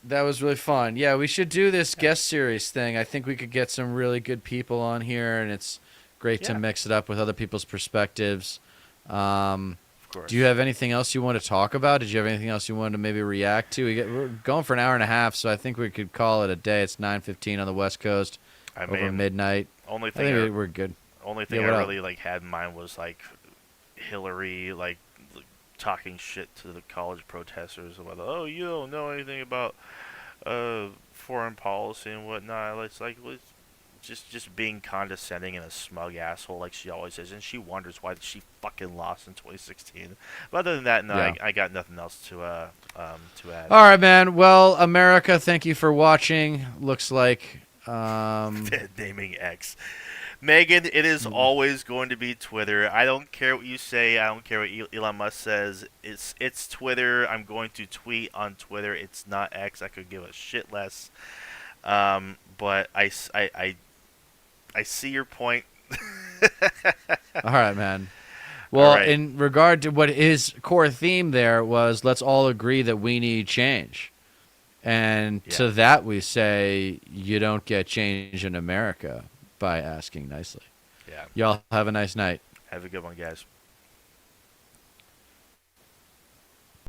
That was really fun. Yeah, we should do this guest series thing. I think we could get some really good people on here, and it's great to Yeah. mix it up with other people's perspectives. Of course. Do you have anything else you want to talk about? Did you have anything else you wanted to maybe react to? We're going for an hour and a half, so I think we could call it a day. It's 9:15 on the West Coast, I over mean, midnight. only I thing think we're good. only thing Yeah, I what up? really had in mind was like Hillary talking shit to the college protesters about, oh, you don't know anything about foreign policy and whatnot. It's just being condescending and a smug asshole like she always is, and she wonders why she fucking lost in 2016. But other than that, no, Yeah. I got nothing else to add. All right, man. Well, America, thank you for watching. Looks like Naming X. Megan, it is always going to be Twitter. I don't care what you say. I don't care what Elon Musk says. It's Twitter. I'm going to tweet on Twitter. It's not X. I could give a shit less. But I see your point. all right, man. Well, All right. in regard to what his core theme there was, let's all agree that we need change. And to Yeah. that we say, you don't get change in America by asking nicely. Yeah. Y'all have a nice night. Have a good one, guys.